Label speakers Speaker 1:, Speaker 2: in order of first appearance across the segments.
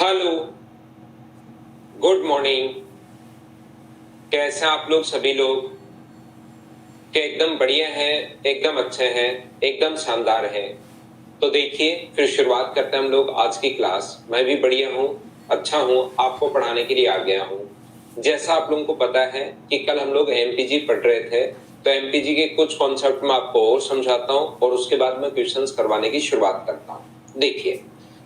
Speaker 1: Hello, good morning. कैसे हैं आप लोग सभी लोग? क्या एकदम बढ़िया है, एकदम अच्छे हैं, एकदम शानदार है। तो देखिए फिर शुरुआत करते हैं हम लोग आज की क्लास। मैं भी बढ़िया हूँ, अच्छा हूँ, आपको पढ़ाने के लिए आ गया हूँ। जैसा आप लोगों को पता है कि कल हम लोग एमपीजी पढ़ रहे थे, तो एमपीजी के कुछ कॉन्सेप्ट मैं आपको और समझाता हूँ और उसके बाद मैं क्वेश्चंस करवाने की शुरुआत करता हूँ। देखिए,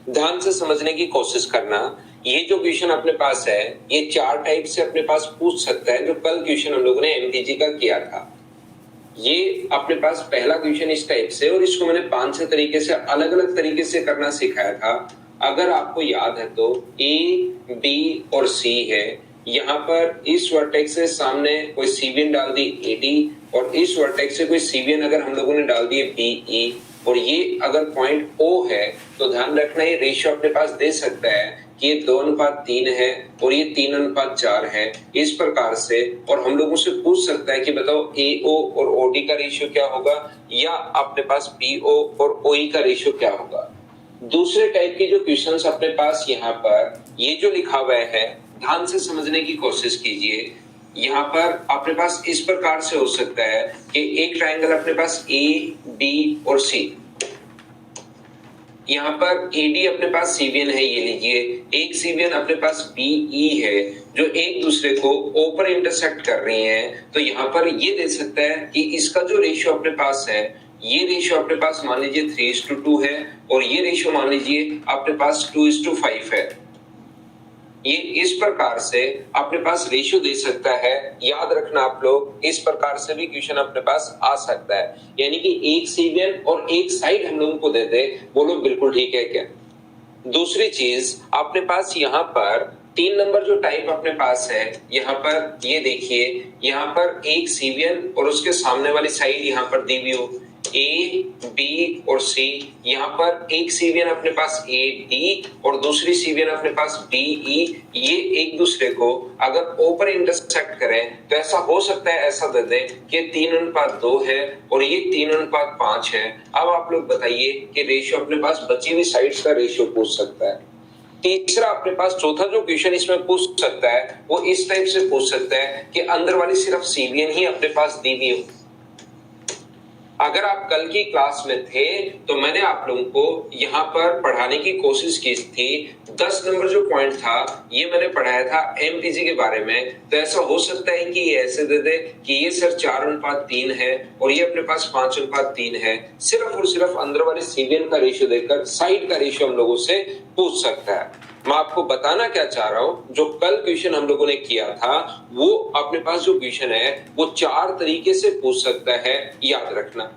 Speaker 1: ध्यान से समझने की कोशिश करना। ये जो क्वेश्चन अपने पास है, ये 4 टाइप से अपने पास पूछ सकता है, जो कल क्वेश्चन हम लोगों ने एमपीजी का किया था। ये अपने पास पहला क्वेश्चन इस टाइप से, और इसको मैंने 5-6 तरीके से अलग अलग तरीके से करना सिखाया था। अगर आपको याद है तो ए, बी और सी है। यहाँ पर इस वर्टेक्स से सामने कोई सीवियन डाल दी एडी, और इस वर्टेक्स से कोई सीवियन अगर हम लोगों ने डाल दिए बीई, और ये अगर पॉइंट ओ है तो ध्यान रखना ये रेशियो अपने पास दे सकता है कि ये 2:3 है और ये 3:4 है, इस प्रकार से। और हम लोगों से पूछ सकता है कि बताओ एओ और ओडी का रेशियो क्या होगा, या अपने पास बीओ और ओई का रेशियो क्या होगा। दूसरे टाइप के जो क्वेश्चंस अपने पास यहाँ पर ये जो लिखा हुआ है, ध्यान से समझने की कोशिश कीजिए। यहाँ पर अपने पास इस प्रकार से हो सकता है कि एक ट्रायंगल अपने पास ए, बी और सी, यहाँ पर एडी अपने पास सीवियन है, ये लीजिए। एक सीवियन अपने पास बीई है, जो एक दूसरे को ओ पर इंटरसेक्ट कर रही हैं। तो यहाँ पर ये दे सकता है कि इसका जो रेशियो अपने पास है, ये रेशियो अपने पास मान लीजिए 3:2 है, और ये रेशियो मान लीजिए अपने पास 2:5 है। ये इस प्रकार से अपने पास रेशियो दे सकता है। याद रखना आप लोग, इस प्रकार से भी क्वेश्चन अपने पास आ सकता है, यानी कि एक सीवियन और एक साइड हम लोगों को दे दे। बोलो बिल्कुल ठीक है क्या? दूसरी चीज अपने पास यहाँ पर 3 नंबर जो टाइप अपने पास है, यहाँ पर ये देखिए, यहाँ पर एक सीवियन और उसके सामने वाली साइड यहाँ पर दी हुई हो, ए, बी और सी। यहाँ पर एक सीवियन अपने पास ए डी और दूसरी सीवियन अपने पास बी ई, ये एक दूसरे को अगर ओ पर इंटरसेक्ट करें तो ऐसा हो सकता है, ऐसा दे दें कि 3:2 है और ये 3:5 है। अब आप लोग बताइए कि रेशियो अपने पास बची हुई साइड्स का रेशियो पूछ सकता है। तीसरा अपने पास चौथा जो क्वेश्चन इसमें पूछ सकता है, वो इस टाइप से पूछ सकता है कि अंदर वाली सिर्फ सीवियन ही अपने पास दी हुई हो। अगर आप कल की क्लास में थे तो मैंने आप लोगों को यहाँ पर पढ़ाने की कोशिश की थी। 10 नंबर जो पॉइंट था ये मैंने पढ़ाया था एमपीजी के बारे में। तो ऐसा हो सकता है कि ये ऐसे दे दे कि ये सर 4:3 है और ये अपने पास 5:3 है। सिर्फ और सिर्फ अंदर वाले सीवियन का रेशियो देकर साइड का रेशियो हम लोगों से पूछ सकता है। मैं आपको बताना क्या चाह रहा हूं, जो कल क्वेश्चन हम लोगों ने किया था वो अपने पास जो क्वेश्चन है वो 4 तरीके से पूछ सकता है। याद रखना,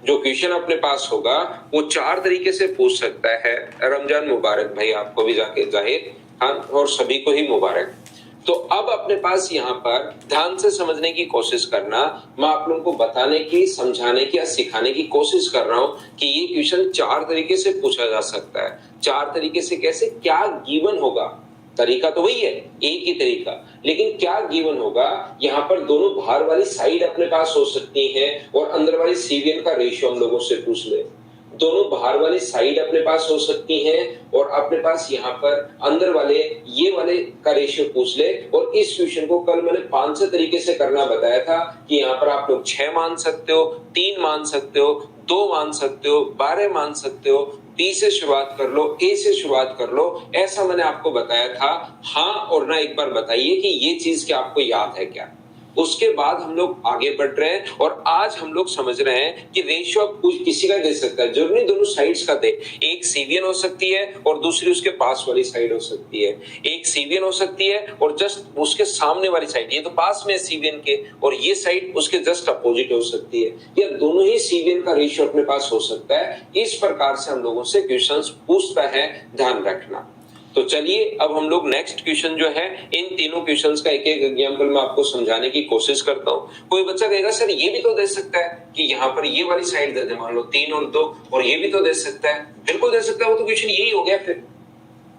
Speaker 1: जो क्वेश्चन अपने पास होगा वो 4 तरीके से पूछ सकता है। रमजान मुबारक भाई, आपको भी जाके जाहिर, हाँ, और सभी को ही मुबारक। तो अब अपने पास यहाँ पर ध्यान से समझने की कोशिश करना। मैं आप लोगों को बताने की, समझाने की या सिखाने की कोशिश कर रहा हूँ कि ये क्वेश्चन 4 तरीके से पूछा जा सकता है। 4 तरीके से कैसे, क्या गिवन होगा, तरीका तो वही है, एक ही तरीका, लेकिन क्या गिवन होगा। यहाँ पर दोनों बाहर वाली साइड अपने पास हो सकती है और अंदर वाली सीवियन का रेशियो हम लोगों से पूछ ले। दोनों बाहर वाली साइड अपने पास हो सकती हैं और अपने पास यहाँ पर अंदर वाले ये वाले का रेशियो पूछ ले। और इस क्वेश्चन को कल मैंने 5 तरीके से करना बताया था कि यहाँ पर आप लोग 6 मान सकते हो, 3 मान सकते हो, 2 मान सकते हो, 12 मान सकते हो, बी से शुरुआत कर लो, ए से शुरुआत कर लो, ऐसा मैंने आपको बताया था। हाँ और ना एक बार बताइए कि ये चीज क्या आपको याद है क्या। उसके बाद हम लोग आगे बढ़ रहे हैं और आज हम लोग समझ रहे हैं कि रेशियो किसी का दे सकता है, जरूरी दोनों साइड्स का दे। एक सीवियन हो सकती है और दूसरी उसके पास वाली साइड हो सकती है। एक सीवियन हो सकती है और जस्ट उसके सामने वाली साइड, ये तो पास में है सीवियन के, और ये साइड उसके जस्ट अपोजिट हो सकती है। या दोनों ही सीवियन का रेशियो अपने पास हो सकता है। इस प्रकार से हम लोगों से क्वेश्चंस पूछता है, ध्यान रखना। तो चलिए अब हम लोग नेक्स्ट क्वेश्चन जो है, इन तीनों क्वेश्चंस का एक एक एग्जांपल मैं आपको समझाने की कोशिश करता हूं। कोई बच्चा कहेगा सर ये भी तो दे सकता है कि यहाँ पर ये वाली साइड दे दे, मान लो 3 और 2, और ये भी तो दे सकता है। बिल्कुल दे सकता है, वो तो क्वेश्चन यही हो गया। फिर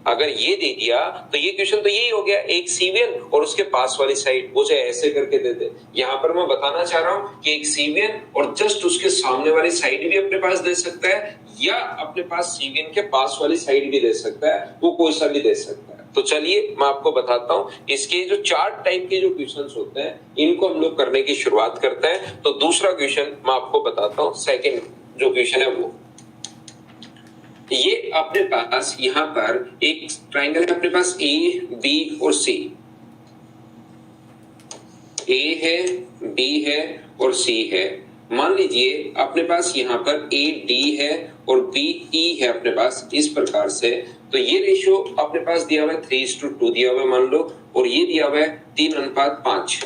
Speaker 1: अगर ये दे दिया तो ये क्वेश्चन तो यही हो गया, एक सीवियन और उसके पास वाली साइड, वो चाहे ऐसे करके दे दे। यहाँ पर मैं बताना चाह रहा हूं कि एक सीवियन और जस्ट उसके सामने वाली साइड भी अपने पास दे सकता है, या अपने पास सीवीएन के पास वाली साइड भी दे सकता है, वो कोई सा भी दे सकता है। तो चलिए मैं आपको बताता हूं इसके जो 4 टाइप के जो क्वेश्चंस होते हैं इनको हम लोग करने की शुरुआत करते हैं। तो दूसरा क्वेश्चन मैं आपको बताता हूं, सेकंड जो क्वेश्चन है वो ये अपने पास यहां पर एक ट्रायंगल है अपने पास ए बी और सी, ए है बी है और सी है। मान लीजिए अपने पास यहाँ पर ए डी है और बी ई है अपने पास इस प्रकार से। तो ये रेशियो अपने पास दिया हुआ है 3:2 दिया हुआ है मान लो, और ये दिया हुआ है 3:5।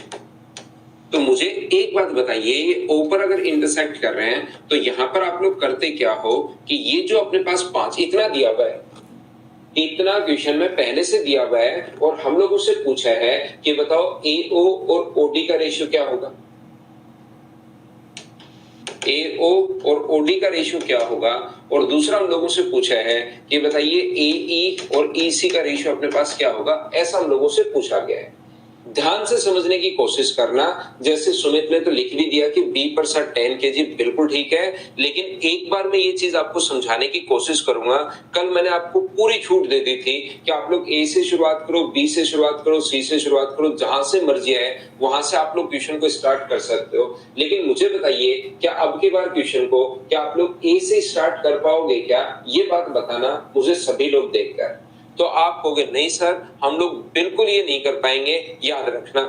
Speaker 1: तो मुझे एक बात बताइए, ये ऊपर अगर इंटरसेक्ट कर रहे हैं तो यहाँ पर आप लोग करते क्या हो कि ये जो अपने पास 5 इतना दिया हुआ है, इतना क्वेश्चन में पहले से दिया हुआ है और हम लोग उससे पूछा है कि बताओ एओ और ओडी का रेशियो क्या होगा, एओ और ओडी का रेशियो क्या होगा। और दूसरा हम लोगों से पूछा है कि बताइए एई और ईसी का रेशियो अपने पास क्या होगा, ऐसा हम लोगों से पूछा गया है। ध्यान से समझने की कोशिश करना। जैसे सुमित ने तो लिख भी दिया कि बी पर सर 10 kg, बिल्कुल ठीक है, लेकिन एक बार मैं ये चीज आपको समझाने की कोशिश करूंगा। कल मैंने आपको पूरी छूट दे दी थी कि आप लोग ए से शुरुआत करो, बी से शुरुआत करो, सी से शुरुआत करो, जहां से मर्जी है वहां से आप लोग क्वेश्चन को स्टार्ट कर सकते हो। लेकिन मुझे बताइए क्या अब की बार क्वेश्चन को क्या आप लोग ए से स्टार्ट कर पाओगे क्या, ये बात बताना मुझे सभी लोग देखकर। तो आप कहोगे नहीं सर हम लोग बिल्कुल ये नहीं कर पाएंगे। याद रखना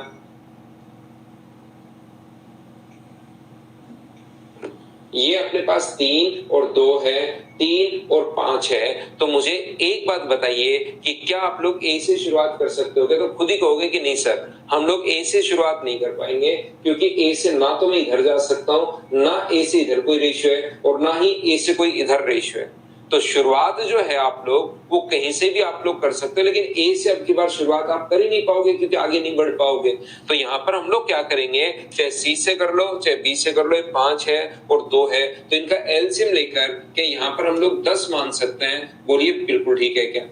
Speaker 1: ये अपने पास 3 और 2 है, 3 और 5 है। तो मुझे एक बात बताइए कि क्या आप लोग ए से शुरुआत कर सकते हो? तो खुद ही कहोगे कि नहीं सर हम लोग ए से शुरुआत नहीं कर पाएंगे, क्योंकि ए से ना तो मैं इधर जा सकता हूं, ना ए से इधर कोई रेशियो है और ना ही ए से कोई इधर रेशियो है। तो शुरुआत जो है आप लोग वो कहीं से भी आप लोग कर सकते हो, लेकिन ए से अब की बार शुरुआत आप कर ही नहीं पाओगे क्योंकि आगे नहीं बढ़ पाओगे। तो यहाँ पर हम लोग क्या करेंगे, चाहे सी से कर लो चाहे बी से कर लो, 5 है और 2 है, तो इनका एलसीएम लेकर के यहाँ पर हम लोग 10 मान सकते हैं। बोलिए बिल्कुल ठीक है क्या?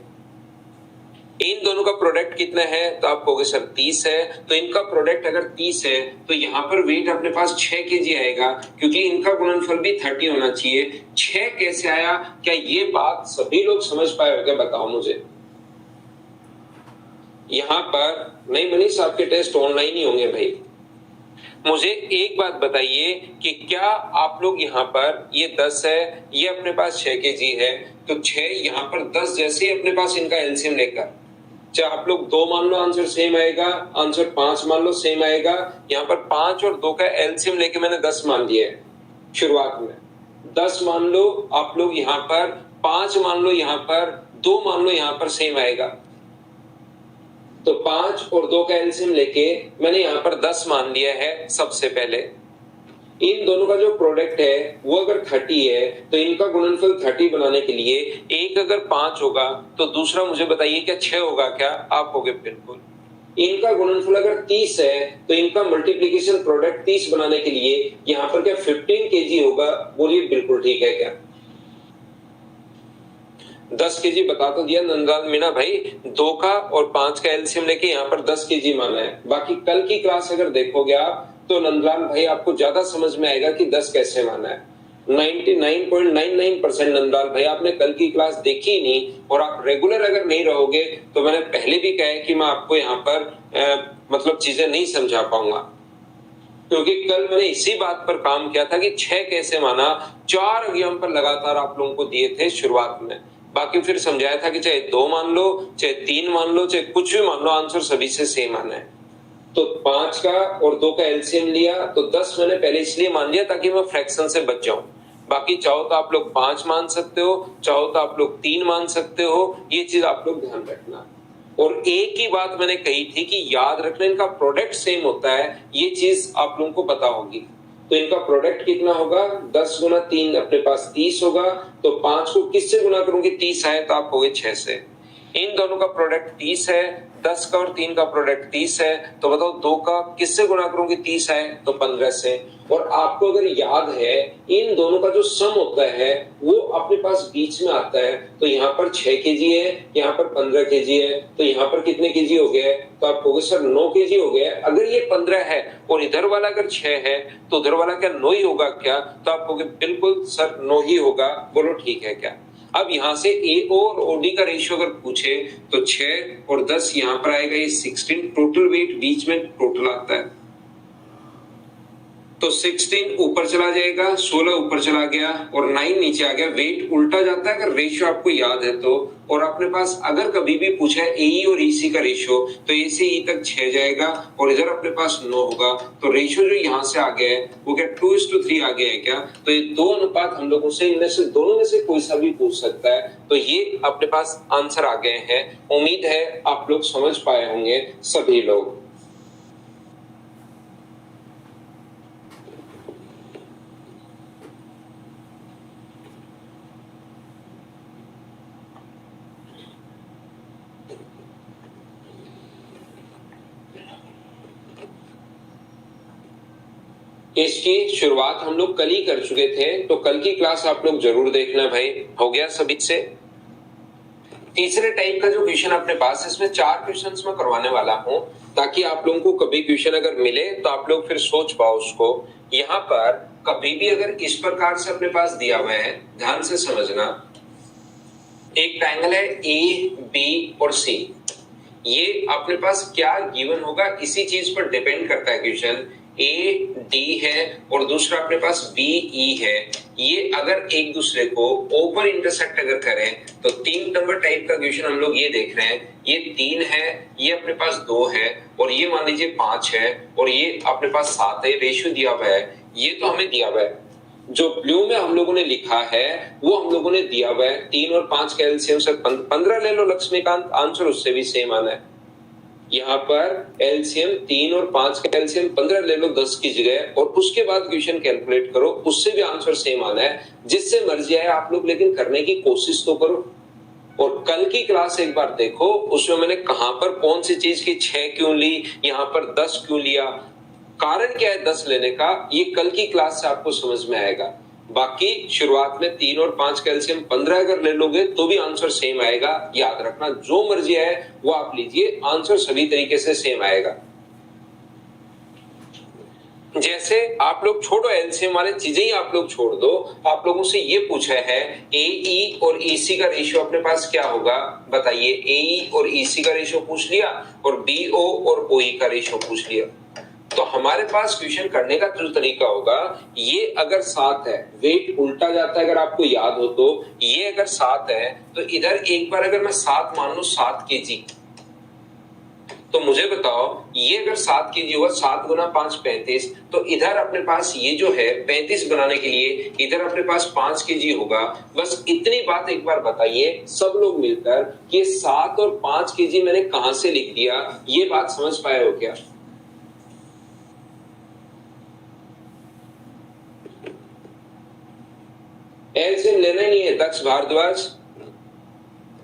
Speaker 1: इन दोनों का प्रोडक्ट कितना है तो आप कहोगे सर 30 है। तो इनका प्रोडक्ट अगर 30 है तो यहाँ पर वेट अपने पास 6 kg आएगा, क्योंकि इनका गुणनफल भी 30 होना चाहिए। 6 कैसे आया, क्या ये बात सभी लोग समझ पाए हो क्या, बताओ मुझे। यहाँ पर नहीं मनीष आपके टेस्ट ऑनलाइन ही होंगे भाई। मुझे एक बात बताइए कि क्या आप लोग यहाँ पर ये 10 है, ये अपने पास 6 kg है, तो 6 यहाँ पर 10 जैसे ही अपने पास इनका एलसीएम लेकर, चाहे आप लोग 2 मान लो आंसर सेम आएगा, आंसर 5 मान लो सेम आएगा। यहाँ पर 5 और 2 का एलसीएम लेके मैंने 10 मान लिया है शुरुआत में। 10 मान लो आप लोग यहाँ पर, 5 मान लो यहाँ पर, 2 मान लो यहाँ पर सेम आएगा। तो 5 और 2 का एलसीएम लेके मैंने यहाँ पर 10 मान लिया है सबसे पहले। इन दोनों का जो प्रोडक्ट है वो अगर 30 है तो इनका गुणनफल 30 बनाने के लिए एक अगर 5 होगा तो दूसरा मुझे बताइए क्या 6 होगा क्या? आप होगे बिल्कुल। इनका गुणनफल अगर 30 है तो इनका मल्टीप्लिकेशन प्रोडक्ट 30 बनाने के लिए यहाँ पर क्या 15 kg होगा? बोलिए बिल्कुल ठीक है क्या? 10 kg बता तो दिया नंदलाल मीना भाई, 2 का और 5 का एलसीएम लेके यहाँ पर 10 kg माना है। बाकी कल की क्लास अगर देखोगे आप तो नंदलाल भाई आपको ज्यादा समझ में आएगा कि 10 कैसे माना है। 99.99% नंदलाल भाई आपने कल की क्लास देखी ही नहीं, और आप रेगुलर अगर नहीं रहोगे तो मैंने पहले भी कहा है कि मैं आपको यहाँ पर मतलब चीजें नहीं समझा पाऊंगा, क्योंकि कल मैंने इसी बात पर काम किया था कि 6 कैसे माना। 4 अवयव पर लगातार आप लोगों को दिए थे शुरुआत में, बाकी फिर समझाया था कि चाहे 2 मान लो चाहे 3 मान लो चाहे कुछ भी मान लो, आंसर सभी से सेम आना है। तो 5 का और 2 का एलसीएम लिया तो 10 मैंने पहले इसलिए मान लिया ताकि मैं फ्रैक्शन से बच जाऊं। बाकी चाहो तो आप लोग 5 मान सकते हो, चाहो तो आप लोग 3 मान सकते हो, ये चीज आप लोग ध्यान रखना। और एक ही बात मैंने कही थी कि याद रखना इनका प्रोडक्ट सेम होता है, ये चीज आप लोगों को पता होगी। तो इनका प्रोडक्ट कितना होगा, 10 गुना 3 अपने पास 30 होगा। तो 5 को किससे गुना करूंगी, 30 आए तो आप होगे 6 से। इन दोनों का प्रोडक्ट 30 है, 10 का और 3 का प्रोडक्ट 30 है। तो बताओ 2 का किससे गुना करूंगी, 30 आए तो 15 से। और आपको अगर याद है इन दोनों का जो सम होता है वो अपने पास बीच में आता है। तो यहाँ पर 6 केजी है, यहाँ पर 15 केजी है, तो यहाँ पर कितने केजी हो गए? तो आप कहोगे सर 9 केजी हो गया। अगर ये 15 है और इधर वाला अगर 6 है तो उधर वाला क्या 9 ही होगा क्या? तो आप कहोगे बिल्कुल सर 9 ही होगा। बोलो ठीक है क्या? अब यहां से AO और OD का रेशियो अगर पूछे तो 6 और 10 यहां पर आएगा, ये 16 टोटल वेट बीच में टोटल आता है। तो 16 ऊपर चला जाएगा, 16 ऊपर चला गया और 9 नीचे आ गया। वेट उल्टा जाता है अगर रेशियो आपको याद है तो। और अपने पास अगर कभी भी पूछा है AE और EC का रेशियो तो A से E तक 6 जाएगा और इधर अपने पास 9 होगा। तो रेशियो जो यहां से आ गया है वो क्या 2:3 आ गया है क्या? तो ये दो अनुपात हम लोगों से इनमें से दोनों में से कोई सा भी पूछ सकता है। तो ये अपने पास आंसर आ गए हैं। उम्मीद है आप लोग समझ पाए होंगे सभी लोग। इसकी शुरुआत हम लोग कल ही कर चुके थे, तो कल की क्लास आप लोग जरूर देखना भाई। हो गया सभी से? तीसरे टाइप का जो क्वेश्चन अपने पास, इसमें 4 क्वेश्चंस मैं करवाने वाला हूं ताकि आप लोगों को कभी क्वेश्चन अगर मिले तो आप लोग फिर सोच पाओ उसको। यहां पर कभी भी अगर इस प्रकार से अपने पास दिया हुआ है, ध्यान से समझना। एक ट्रायंगल है AB और C। ये अपने पास क्या गिवन होगा इसी चीज पर डिपेंड करता है क्वेश्चन। AD है और दूसरा अपने पास BE है। ये अगर एक दूसरे को ओवर इंटरसेक्ट अगर करें तो 3 नंबर टाइप का क्वेश्चन हम लोग ये देख रहे हैं। ये 3 है, ये अपने पास 2 है और ये मान लीजिए 5 है और ये अपने पास 7 है। रेशियो दिया हुआ है, ये तो हमें दिया हुआ है। जो ब्लू में हम लोगों ने लिखा है वो हम लोगों ने दिया हुआ है 3 और 5 का एलसीएम सर 15 ले लो लक्ष्मीकांत, आंसर उससे भी सेम आना है। यहाँ पर एलसीएम 3 और 5 का एलसीएम 15 ले लो 10 की जगह और उसके बाद क्वेश्चन कैलकुलेट करो, उससे भी आंसर सेम आना है। जिससे मर्जी आए आप लोग, लेकिन करने की कोशिश तो करो। और कल की क्लास एक बार देखो, उसमें मैंने कहां पर कौन सी चीज की 6 क्यों ली, यहाँ पर 10 क्यों लिया, कारण क्या है 10 लेने का, ये कल की क्लास से आपको समझ में आएगा। बाकी शुरुआत में 3 और 5 कैल्शियम 15 अगर ले लोगे तो भी आंसर सेम आएगा। याद रखना, जो मर्जी है वो आप लीजिए, आंसर सभी तरीके से सेम आएगा। जैसे आप लोग छोड़ो एलसीएम वाले चीजें ही आप लोग छोड़ दो। आप लोगों से ये पूछा है AE और EC का रेशियो अपने पास क्या होगा, बताइए। AE और EC का रेशियो पूछ लिया और BO और OE का रेशियो पूछ लिया। तो हमारे पास क्वेश्चन करने का जो तरीका होगा, ये अगर 7 है, वेट उल्टा जाता है अगर आपको याद हो तो। ये अगर 7 है तो इधर एक बार अगर मैं 7 मान लू 7 केजी, तो मुझे बताओ ये अगर 7 केजी हुआ, 7 गुना 5 35, तो इधर अपने पास ये जो है 35 बनाने के लिए इधर अपने पास 5 केजी होगा। बस इतनी बात एक बार बताइए सब लोग मिलकर कि 7 और 5 केजी मैंने कहां से लिख दिया, ये बात समझ पाए हो क्या? एलसीएम लेना ही नहीं है दक्ष भारद्वाज,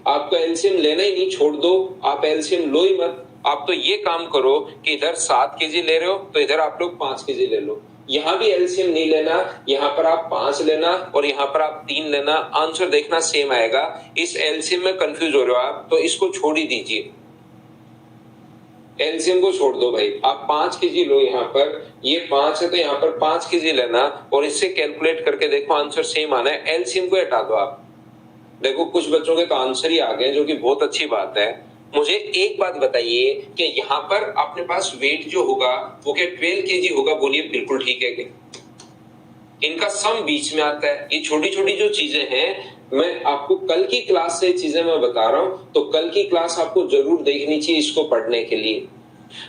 Speaker 1: आपको एलसीएम लेना ही नहीं, छोड़ दो, आप एलसीएम लो ही मत। आप तो ये काम करो कि इधर 7 केजी ले रहे हो तो इधर आप लोग 5 केजी ले लो। यहां भी एलसीएम नहीं लेना, यहां पर आप 5 लेना और यहां पर आप 3 लेना, आंसर देखना सेम आएगा। इस एलसीएम में कंफ्यूज हो रहे हो आप तो इसको छोड़ ही दीजिए, एलसीएम को छोड़ दो भाई। आप 5 केजी लो, यहाँ पर ये 5 है तो यहाँ पर 5 केजी लेना और इससे कैलकुलेट करके देखो आंसर सेम आना है। एलसीएम को हटा दो आप, देखो कुछ बच्चों के तो आंसर ही आ गए, जो कि बहुत अच्छी बात है। मुझे एक बात बताइए कि यहाँ पर अपने पास वेट जो होगा वो क्या 12 केजी होगा? बोलिए बिल्कुल ठीक है क्या? इनका सम बीच में आता है। ये छोटी छोटी जो चीजें हैं, मैं आपको कल की क्लास से चीजें मैं बता रहा हूं, तो कल की क्लास आपको जरूर देखनी चाहिए इसको पढ़ने के लिए।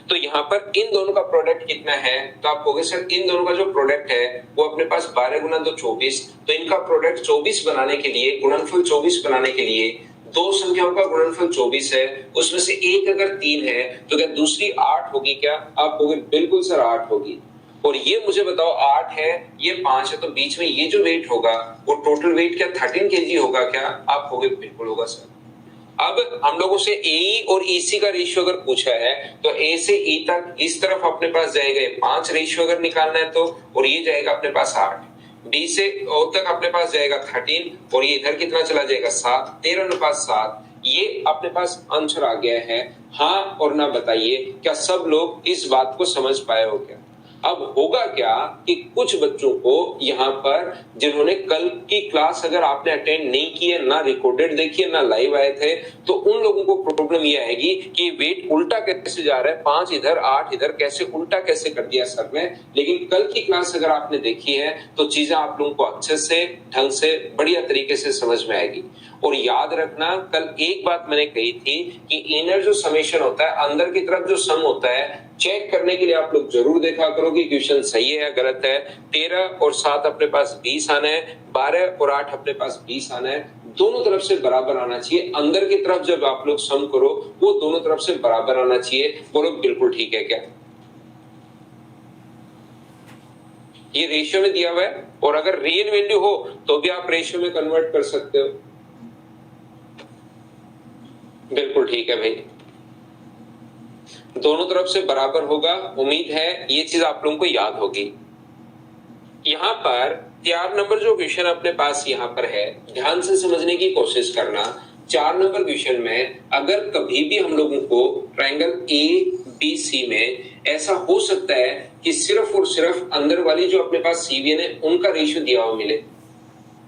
Speaker 1: तो यहाँ पर इन दोनों का प्रोडक्ट कितना है, तो आप कहोगे सर इन दोनों का जो प्रोडक्ट है वो अपने पास 12 गुना 2 24, तो इनका प्रोडक्ट 24 बनाने के लिए, गुणनफल 24 बनाने के लिए दो संख्याओं का गुणनफल 24 है, उसमें से एक अगर 3 है तो क्या दूसरी 8 होगी क्या? आप कहोगे बिल्कुल सर 8 होगी। और ये मुझे बताओ 8 है, ये 5 है, तो बीच में ये जो वेट होगा वो टोटल वेट क्या 13 केजी होगा क्या? आप कहोगे बिल्कुल होगा सर। अब हम लोगों से ए और ईसी का रेशियो अगर पूछा है तो ए से ई तक इस तरफ अपने पास जाएगा 5 रेशियो अगर निकालना है तो, और ये जाएगा अपने पास 8। डी से ओ तक अपने पास जाएगा 13 और ये इधर कितना चला जाएगा 7, 13:7। ये अपने पास आंसर आ गया है। हाँ और ना बताइए, क्या सब लोग इस बात को समझ पाए हो क्या? अब होगा क्या कि कुछ बच्चों को यहाँ पर जिन्होंने कल की क्लास अगर आपने अटेंड नहीं की है, ना रिकॉर्डेड देखी है, ना लाइव आए थे, तो उन लोगों को प्रॉब्लम ये आएगी कि वेट उल्टा कैसे जा रहा है, 5 इधर 8 इधर, कैसे उल्टा कैसे कर दिया सर ने। लेकिन कल की क्लास अगर आपने देखी है तो चीजें आप लोगों को अच्छे से ढंग से बढ़िया तरीके से समझ में आएगी। और याद रखना, कल एक बात मैंने कही थी कि इनर जो समेशन होता है, अंदर की तरफ जो सम होता है, चेक करने के लिए आप लोग जरूर देखा करो कि क्वेश्चन सही है या गलत है। 13 और 7 अपने पास 20 आना है, 12 और 8 अपने पास 20 आना है, दोनों तरफ से बराबर आना चाहिए। अंदर की तरफ जब आप लोग सम करो वो दोनों तरफ से बराबर आना चाहिए। बोलो बिल्कुल ठीक है क्या? ये रेशियो में दिया हुआ है, और अगर रियल वैल्यू हो तो भी आप रेशियो में कन्वर्ट कर सकते हो। बिल्कुल ठीक है भाई, दोनों तरफ से बराबर होगा। उम्मीद है ये चीज आप लोगों को याद होगी। यहाँ पर 4 नंबर जो क्वेश्चन अपने पास यहाँ पर है, ध्यान से समझने की कोशिश करना। 4 नंबर क्वेश्चन में अगर कभी भी हम लोगों को ट्रायंगल ABC में ऐसा हो सकता है कि सिर्फ और सिर्फ अंदर वाली जो अपने पास सीवीएन है उनका रेशियो दिया हुआ मिले।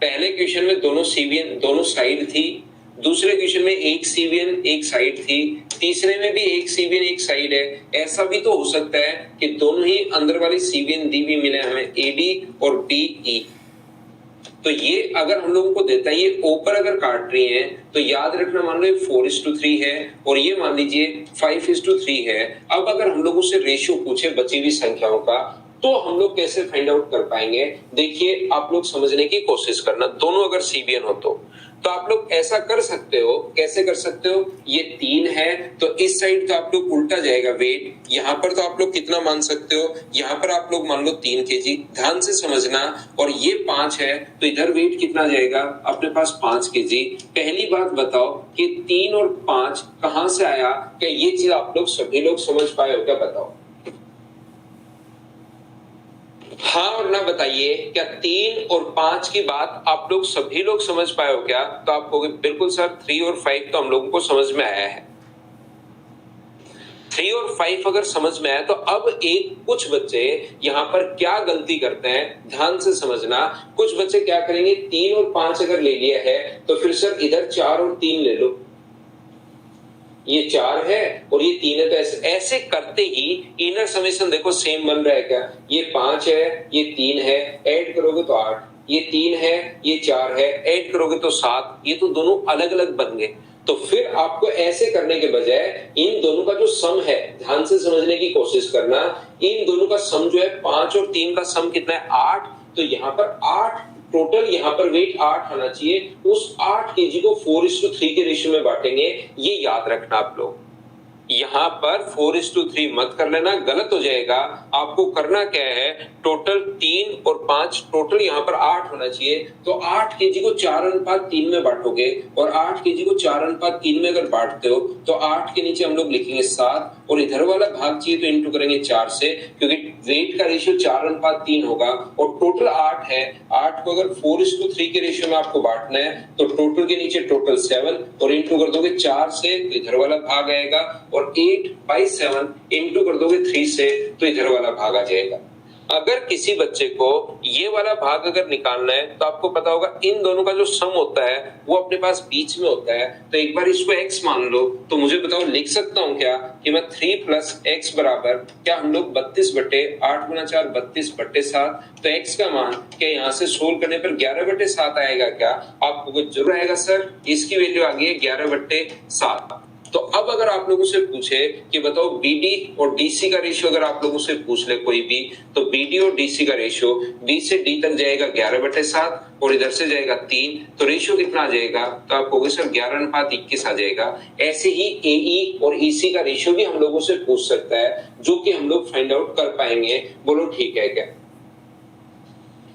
Speaker 1: पहले क्वेश्चन में दोनों सीवीएन दोनों साइड थी, दूसरे क्वेश्चन में एक सीवीएन एक साइड थी, तीसरे में भी एक सीवीएन एक साइड है। ऐसा भी तो हो सकता है कि दोनों ही अंदर वाली सीवीएन दी भी मिले हमें, एडी और बीई। तो ये अगर हम लोगों को देता है, ये ऊपर अगर काट रही है तो याद रखना, मान लो 4:3 है और ये मान लीजिए 5:3 है। अब अगर हम लोगों से रेशियो पूछे बची हुई संख्याओं का, तो हम लोग कैसे फाइंड आउट कर पाएंगे? देखिए आप लोग समझने की कोशिश करना, दोनों अगर सीवीएन हो तो आप लोग ऐसा कर सकते हो। कैसे कर सकते हो? ये 3 है तो इस साइड तो आप लोग उल्टा जाएगा वेट, यहाँ पर तो आप लोग कितना मान सकते हो, यहाँ पर आप लोग मान लो 3 kg, ध्यान से समझना। और ये 5 है तो इधर वेट कितना जाएगा अपने पास 5 kg। पहली बात बताओ कि 3 और 5 कहां से आया? क्या ये चीज आप लोग सभी लोग समझ पाए हो क्या? बताओ हाँ और ना बताइए, क्या 3 और 5 की बात आप लोग सभी लोग समझ पाए हो क्या? तो आप कहोगे बिल्कुल सर, 3 और 5 तो हम लोगों को समझ में आया है। 3 और 5 अगर समझ में आया तो अब एक कुछ बच्चे यहाँ पर क्या गलती करते हैं, ध्यान से समझना। कुछ बच्चे क्या करेंगे, 3 और 5 अगर ले लिया है तो फिर सर इधर 4 और 3 ले लो, ये 4 है और ये 3 है, तो ऐसे करते ही इनर समेशन देखो सेम बन रहा है क्या? ये 5 है, ये 3 है, ऐड करोगे तो 8, ये 3 है, ये 4 है, ऐड करोगे तो 7, ये तो दोनों अलग अलग बन गए। तो फिर आपको ऐसे करने के बजाय इन दोनों का जो सम है, ध्यान से समझने की कोशिश करना, इन दोनों का सम जो है 5 और 3 का सम कितना है? 8। तो यहाँ पर 8 टोटल, यहाँ पर वेट 8 आना चाहिए। उस 8 kg को 4:3 के रेशियो में बांटेंगे, ये याद रखना आप लोग। यहाँ पर 4:3 मत कर लेना, गलत हो जाएगा। आपको करना क्या है, टोटल 3 और 5 टोटल यहाँ पर 8 होना चाहिए। तो 8 kg को 4:3 में बांटोगे और 8 kg को 4:3 में अगर बांटते हो तो 8 के नीचे हम लोग लिखेंगे 7 और इधर वाला भाग चाहिए तो इंटू करेंगे 4 से, क्योंकि वेट का रेशियो 4:3 होगा और टोटल 8 है। 8 को अगर 4:3 के रेशियो में आपको बांटना है तो टोटल के नीचे टोटल 7 और इंटू कर दोगे 4 से तो इधर वाला भाग आएगा, और 8/7 इंटू कर दोगे 3 से तो इधर वाला भाग आ जाएगा। अगर किसी बच्चे को ये वाला भाग अगर निकालना है तो आपको पता होगा इन दोनों का जो सम होता है वो अपने पास बीच में होता है। तो एक बार इसको x मान लो, तो मुझे बताओ लिख सकता हूं क्या कि मैं 3 + x बराबर, क्या हम लोग 32/8 गुना 4 32/7, तो x का मान क्या यहाँ से सोल्व करने पर 11/7 आएगा क्या? आपको जरूर आएगा सर, इसकी वैल्यू आ गई है 11/7। तो अब अगर आप लोगों से पूछे कि बताओ BD और DC का रेशियो, अगर आप लोगों से पूछ ले कोई भी, तो BD और DC का रेशियो B से D तक जाएगा 11/7 और इधर से जाएगा 3, तो रेशियो कितना आ जाएगा? तो आप कहोगे सर 11:21 आ जाएगा। ऐसे ही AE और EC का रेशियो भी हम लोगों से पूछ सकता है, जो कि हम लोग फाइंड आउट कर पाएंगे। बोलो ठीक है क्या?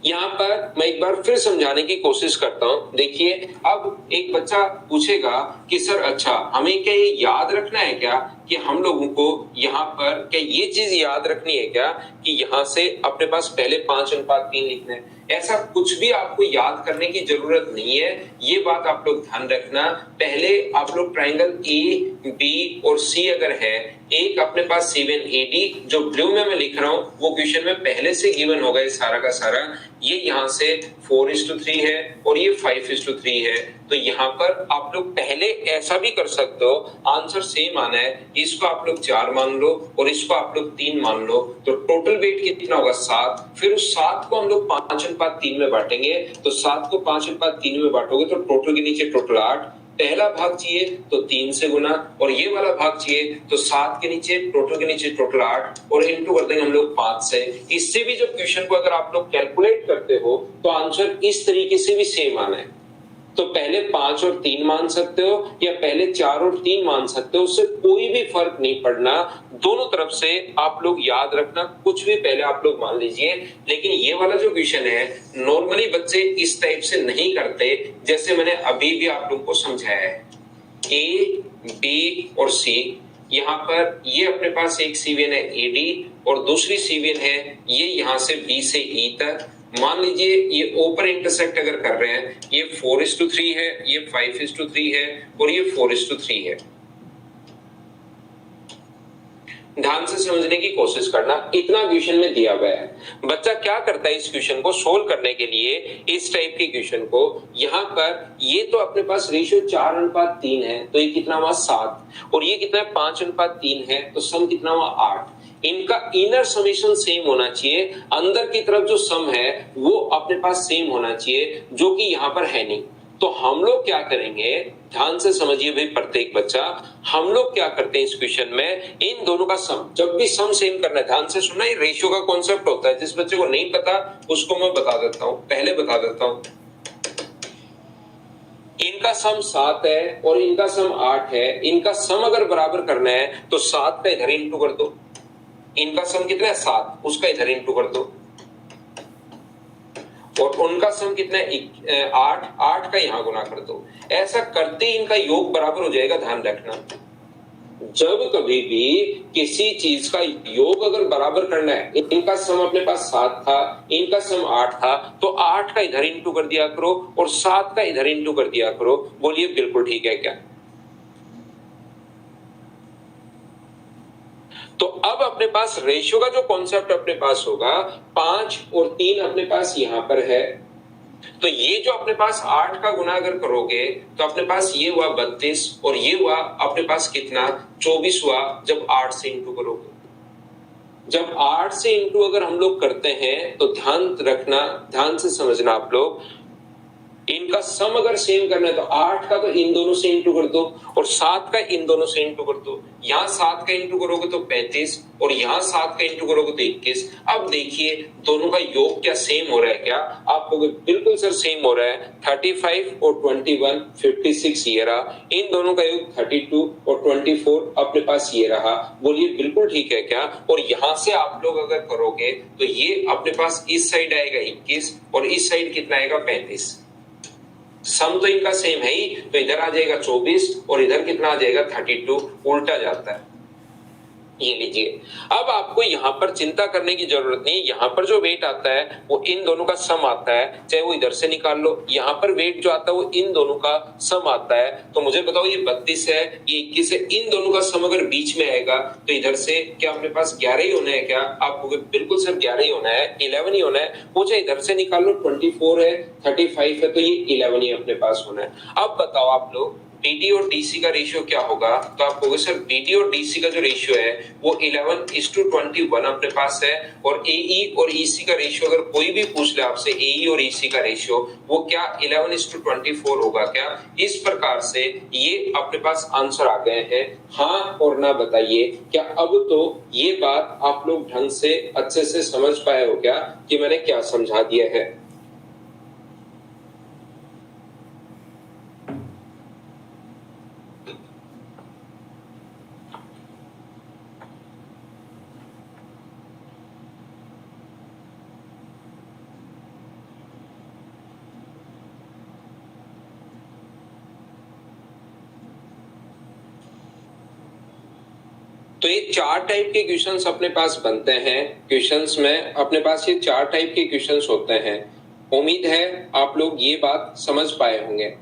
Speaker 1: यहाँ पर मैं एक बार फिर समझाने की कोशिश करता हूँ। देखिए, अब एक बच्चा पूछेगा कि सर अच्छा हमें क्या ये याद रखना है क्या कि हम लोगों को यहाँ पर क्या ये चीज याद रखनी है क्या कि यहाँ से अपने पास पहले 5:3 लिखना है? ऐसा कुछ भी आपको याद करने की जरूरत नहीं है। ये बात आप लोग ध्यान रखना। पहले आप लोग ट्राइंगल ए बी और सी अगर है, एक अपने पास C1AD जो ब्लू में मैं लिख रहा हूं वो क्वेश्चन में पहले से गिवन होगा ये सारा का सारा। ये यहाँ से 4:3 है और ये 5:3 है। तो यहाँ पर आप लोग पहले ऐसा भी कर सकते हो, आंसर सेम आना है, इसको आप लोग 4 मान लो और इसको आप लोग 3 मान लो, तो टोटल वेट कितना होगा 7। फिर उस 7 को हम लोग 5:3 में बांटेंगे, तो 7 को 5:3 में बांटोगे तो टोटल के नीचे टोटल 8। पहला भाग चाहिए तो 3 से गुना और ये वाला भाग चाहिए तो 7 के नीचे टोटल 8 और इनटू कर देंगे हम लोग 5 से। इससे भी जब क्वेश्चन को अगर आप लोग कैलकुलेट करते हो तो आंसर इस तरीके से भी सेम आना है। तो पहले 5 और 3 मान सकते हो या पहले 4 और 3 मान सकते हो, उससे कोई भी फर्क नहीं पड़ना। दोनों तरफ से आप लोग याद रखना, कुछ भी पहले आप लोग मान लीजिए। लेकिन ये वाला जो क्वेश्चन है नॉर्मली बच्चे इस टाइप से नहीं करते, जैसे मैंने अभी भी आप लोग को समझाया है। ए बी और सी, यहाँ पर ये अपने पास एक सीवीएन है एडी और दूसरी सीवीएन है ये यहाँ से बी से ई तक। मान लीजिए ये ओपन इंटरसेक्ट अगर कर रहे हैं, ये 4:3 है, ये 5:3 है और ये 4:3 है। ध्यान से समझने की कोशिश करना, इतना क्वेश्चन में दिया हुआ है। बच्चा क्या करता है इस क्वेश्चन को सोल्व करने के लिए, इस टाइप के क्वेश्चन को, यहाँ पर ये तो अपने पास रेशियो 4:3 है तो ये कितना हुआ 7 और ये कितना है 5:3 है तो सम कितना हुआ 8। इनका इनर समेशन सेम होना चाहिए, अंदर की तरफ जो सम है वो अपने पास सेम होना चाहिए, जो कि यहाँ पर है नहीं। तो हम लोग क्या करेंगे, ध्यान से समझिए भाई प्रत्येक बच्चा, हम लोग क्या करते हैं इस क्वेश्चन में, इन दोनों का सम, जब भी सम सेम करना है, ध्यान से सुनना, ये रेशियो का कॉन्सेप्ट होता है। जिस बच्चे को नहीं पता उसको मैं बता देता हूं, पहले बता देता हूं। इनका सम 7 है और इनका सम 8 है। इनका सम अगर बराबर करना है तो 7 का इधर इंटू कर दो। इनका सम कितना है 7, उसका इधर इंटू कर दो और उनका सम कितना है 8 का यहां गुना कर दो। ऐसा करते इनका योग बराबर हो जाएगा। ध्यान रखना, जब कभी भी किसी चीज का योग अगर बराबर करना है, इनका सम अपने पास 7 था, इनका सम 8 था, तो 8 का इधर इंटू कर दिया करो और 7 का इधर इंटू कर दिया करो। बोलिए बिल्कुल ठीक है क्या? तो अब अपने पास रेशियो का जो कॉन्सेप्ट अपने पास होगा, 5 और 3 अपने पास यहां पर है, तो ये जो अपने पास 8 का गुना अगर करोगे तो अपने पास ये हुआ 32 और ये हुआ अपने पास कितना 24 हुआ जब 8 से इंटू करोगे। जब 8 से इंटू अगर हम लोग करते हैं तो ध्यान रखना, ध्यान से समझना आप लोग, इनका सम अगर सेम करना है तो 8 का तो इन दोनों से इंटू कर दो और 7 का इन दोनों से इंटू कर दो। यहां 7 का इंटू करोगे तो 35 और यहां 7 का इंटू करोगे तो 21। अब देखिए दोनों का योग क्या सेम हो रहा है क्या? आप कहोगे बिल्कुल सर सेम हो रहा है। 35 और 21 56 ये रहा, इन दोनों का योग 32 और 24 अपने पास ये रहा। बोलिए बिल्कुल ठीक है क्या? और यहां से आप लोग अगर करोगे तो ये अपने पास इस साइड आएगा 21 और इस साइड कितना आएगा 35। सम तो इनका सेम है ही, तो इधर आ जाएगा 24 और इधर कितना आ जाएगा 32, उल्टा जाता है। ये लीजिए, अब आपको यहां पर चिंता करने की जरूरत नहीं। यहां पर जो वेट आता है वो इन दोनों का सम आता है, चाहे वो इधर से निकाल लो। यहां पर वेट जो आता है वो इन दोनों का सम आता है। तो मुझे बताओ ये 32 है, ये 21 है, इन दोनों का सम अगर बीच में आएगा तो इधर से क्या अपने पास 11 ही होना है क्या? आपको बिल्कुल सर 11 ही होना है, 11 ही होना है। वो चाहे इधर से निकाल लो, 24 है, 35 है, तो ये 11 ही अपने पास होना है। अब बताओ आप लोग बीडी और डीसी का रेशियो क्या होगा? तो आप कहोगे सर बीडी और डीसी का जो रेशियो है वो 11:21 अपने पास है। और एई और ईसी का रेशियो अगर कोई भी पूछ ले आपसे, एई और ईसी का रेशियो वो क्या 11:24 होगा क्या? इस प्रकार से ये अपने पास आंसर आ गए हैं। हाँ और ना बताइए, क्या अब तो ये बात आप लोग ढंग से अच्छे से समझ पाए हो क्या कि मैंने क्या समझा दिया है? तो ये 4 टाइप के क्वेश्चंस अपने पास बनते हैं। क्वेश्चंस में अपने पास ये 4 टाइप के क्वेश्चंस होते हैं। उम्मीद है आप लोग ये बात समझ पाए होंगे।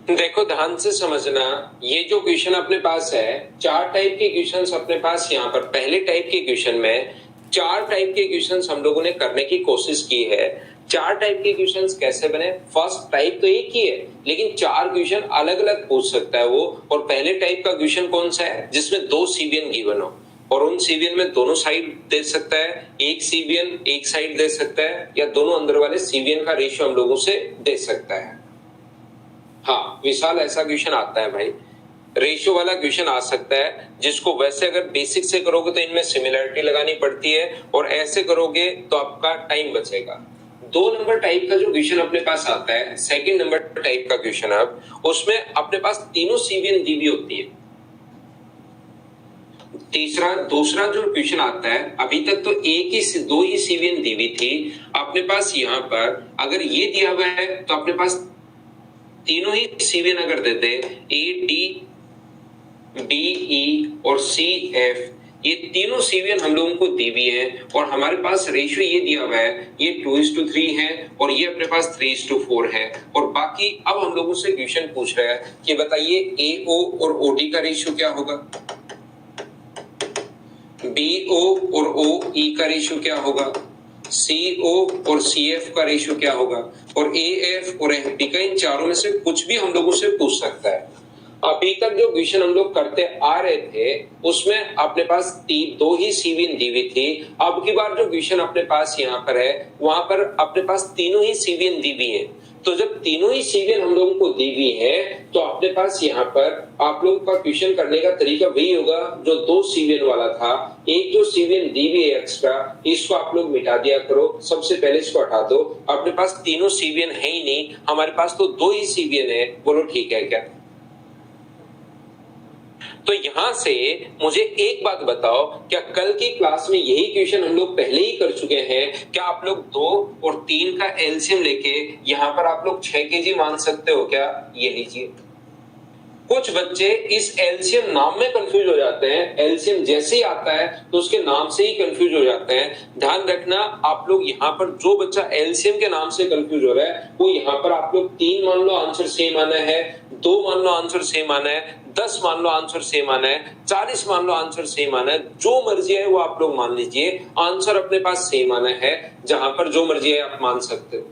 Speaker 1: देखो ध्यान से समझना, ये जो क्वेश्चन अपने पास है, 4 टाइप के क्वेश्चंस अपने पास यहाँ पर पहले टाइप के क्वेश्चन में 4 टाइप के क्वेश्चंस हम लोगों ने करने की कोशिश की है। 4 टाइप के क्वेश्चंस कैसे बने? फर्स्ट टाइप तो एक ही है, लेकिन 4 क्वेश्चन अलग अलग पूछ सकता है वो। और पहले टाइप का क्वेश्चन कौन सा है? जिसमें 2 सीवीएन गिवन हो और उन सीवीएन में दोनों साइड दे सकता है, एक सीवीएन एक साइड दे सकता है, या दोनों अंदर वाले सीवीएन का रेशियो हम लोगों से दे सकता है। हाँ विशाल, ऐसा क्वेश्चन आता है भाई, रेशियो वाला क्वेश्चन आ सकता है, जिसको वैसे अगर बेसिक से करोगे तो इनमें सिमिलरिटी लगानी पड़ती है, और ऐसे करोगे तो आपका टाइम बचेगा। 2 नंबर टाइप का जो क्वेश्चन अपने पास आता है, सेकंड नंबर टाइप का क्वेश्चन, अब उसमें अपने पास तीनों सीवीएन दी हुई होती है। दूसरा जो क्वेश्चन आता है, अभी तक तो दो ही सीवीएन दी हुई थी अपने पास। यहाँ पर अगर ये दिया हुआ है तो अपने पास तीनों ही सीवीएन अगर देते ए डी बी ई और सी एफ, ये तीनों सीवीएन हम लोगों को दी हुई है, और हमारे पास रेशियो ये दिया हुआ है, ये 2:3 है, और ये अपने पास 3:4 है। और बाकी अब हम लोगों से क्वेश्चन पूछ रहा है कि बताइए ए ओ और ओ डी का रेशियो क्या होगा, बी ओ और ओ ई का रेशियो क्या होगा, सी ओ और सी एफ का रेशियो क्या होगा, और ए एफ और एफ डी का, इन चारों में से कुछ भी हम लोगों से पूछ सकता है। अभी तक जो क्वेश्चन हम लोग करते आ रहे थे उसमें अपने पास 2 ही सीवीएन दी हुई थी। अब की बार जो क्वेश्चन अपने पास यहाँ पर है, वहां पर अपने पास तीनों ही सीवीएन दी हुई है। तो जब तीनों ही सीवीएन हम लोगों को दी हुई है, तो अपने पास यहाँ पर आप लोगों का क्वेश्चन करने का तरीका वही होगा जो 2 सीवीएन वाला था। एक जो सीवीएन दी हुई है एक्स्ट्रा, इसको आप लोग मिटा दिया करो। सबसे पहले इसको हटा दो। अपने पास तीनों सीवीएन है ही नहीं, हमारे पास तो 2 ही सीवीएन है। बोलो ठीक है क्या? तो यहां से मुझे एक बात बताओ, क्या कल की क्लास में यही क्वेश्चन हम लोग पहले ही कर चुके हैं? क्या आप लोग 2 और 3 का एलसीएम लेके यहां पर आप लोग 6 केजी मान सकते हो क्या? ये लीजिए। कुछ बच्चे इस एलसीएम नाम में कंफ्यूज हो जाते हैं। एलसीएम जैसे ही आता है तो उसके नाम से ही कंफ्यूज हो जाते हैं। ध्यान रखना, आप लोग यहाँ पर जो बच्चा एलसीएम के नाम से कंफ्यूज हो रहा है, वो यहाँ पर आप लोग 3 मान लो आंसर सेम आना है, 2 मान लो आंसर सेम आना है, 10 मान लो आंसर सेम आना है, 40 मान लो आंसर सेम आना है। जो मर्जी है वो आप लोग मान लीजिए, आंसर अपने पास सेम आना है। जहां पर जो मर्जी है आप मान सकते हो।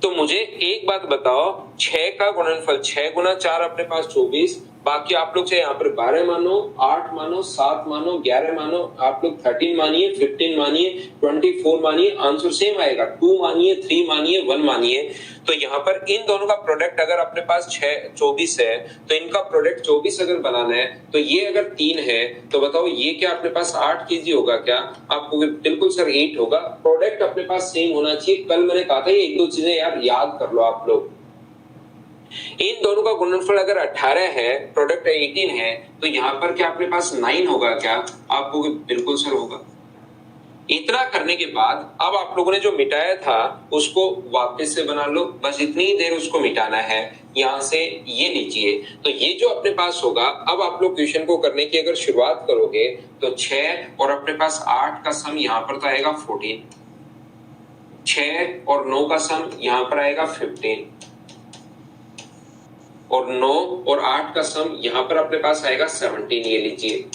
Speaker 1: तो मुझे एक बात बताओ, 6 का गुणनफल 6 गुना 4 अपने पास 24, बाकी आप लोग चाहे यहाँ पर 12 मानो, 8 मानो, 7 मानो, 11 मानो, आप लोग 13 मानिए, 15 मानिए, 24 मानिए, आंसर सेम आएगा। 2 मानिए, 3 मानिए, 1 मानिए। तो यहाँ पर इन दोनों का प्रोडक्ट अगर अपने पास 24 है, तो इनका प्रोडक्ट 24 अगर बनाना है, तो ये अगर 3 है, तो बताओ ये क्या अपने पास 8 केजी होगा क्या? आपको बिल्कुल सर 8 होगा। प्रोडक्ट अपने पास सेम होना चाहिए। कल मैंने कहा था ये 1-2 चीजें यार याद कर लो आप लोग। इन दोनों का गुणनफल अगर 18 है, प्रोडक्ट 18 है, तो यहाँ पर क्या अपने पास 9 होगा क्या? आपको बिल्कुल सर होगा। इतना करने के बाद अब आप लोगों ने जो मिटाया था उसको वापस से बना लो, बस इतनी ही देर उसको मिटाना है। यहां से ये लीजिए, तो ये जो अपने पास होगा, अब आप लोग क्वेश्चन को करने की अगर शुरुआत करोगे तो 6 और अपने पास 8 का सम यहां पर तो आएगा 14, 6 और 9 का सम यहां पर आएगा 15, और 9 और 8 का सम यहां पर अपने पास आएगा 17। ये लीजिए,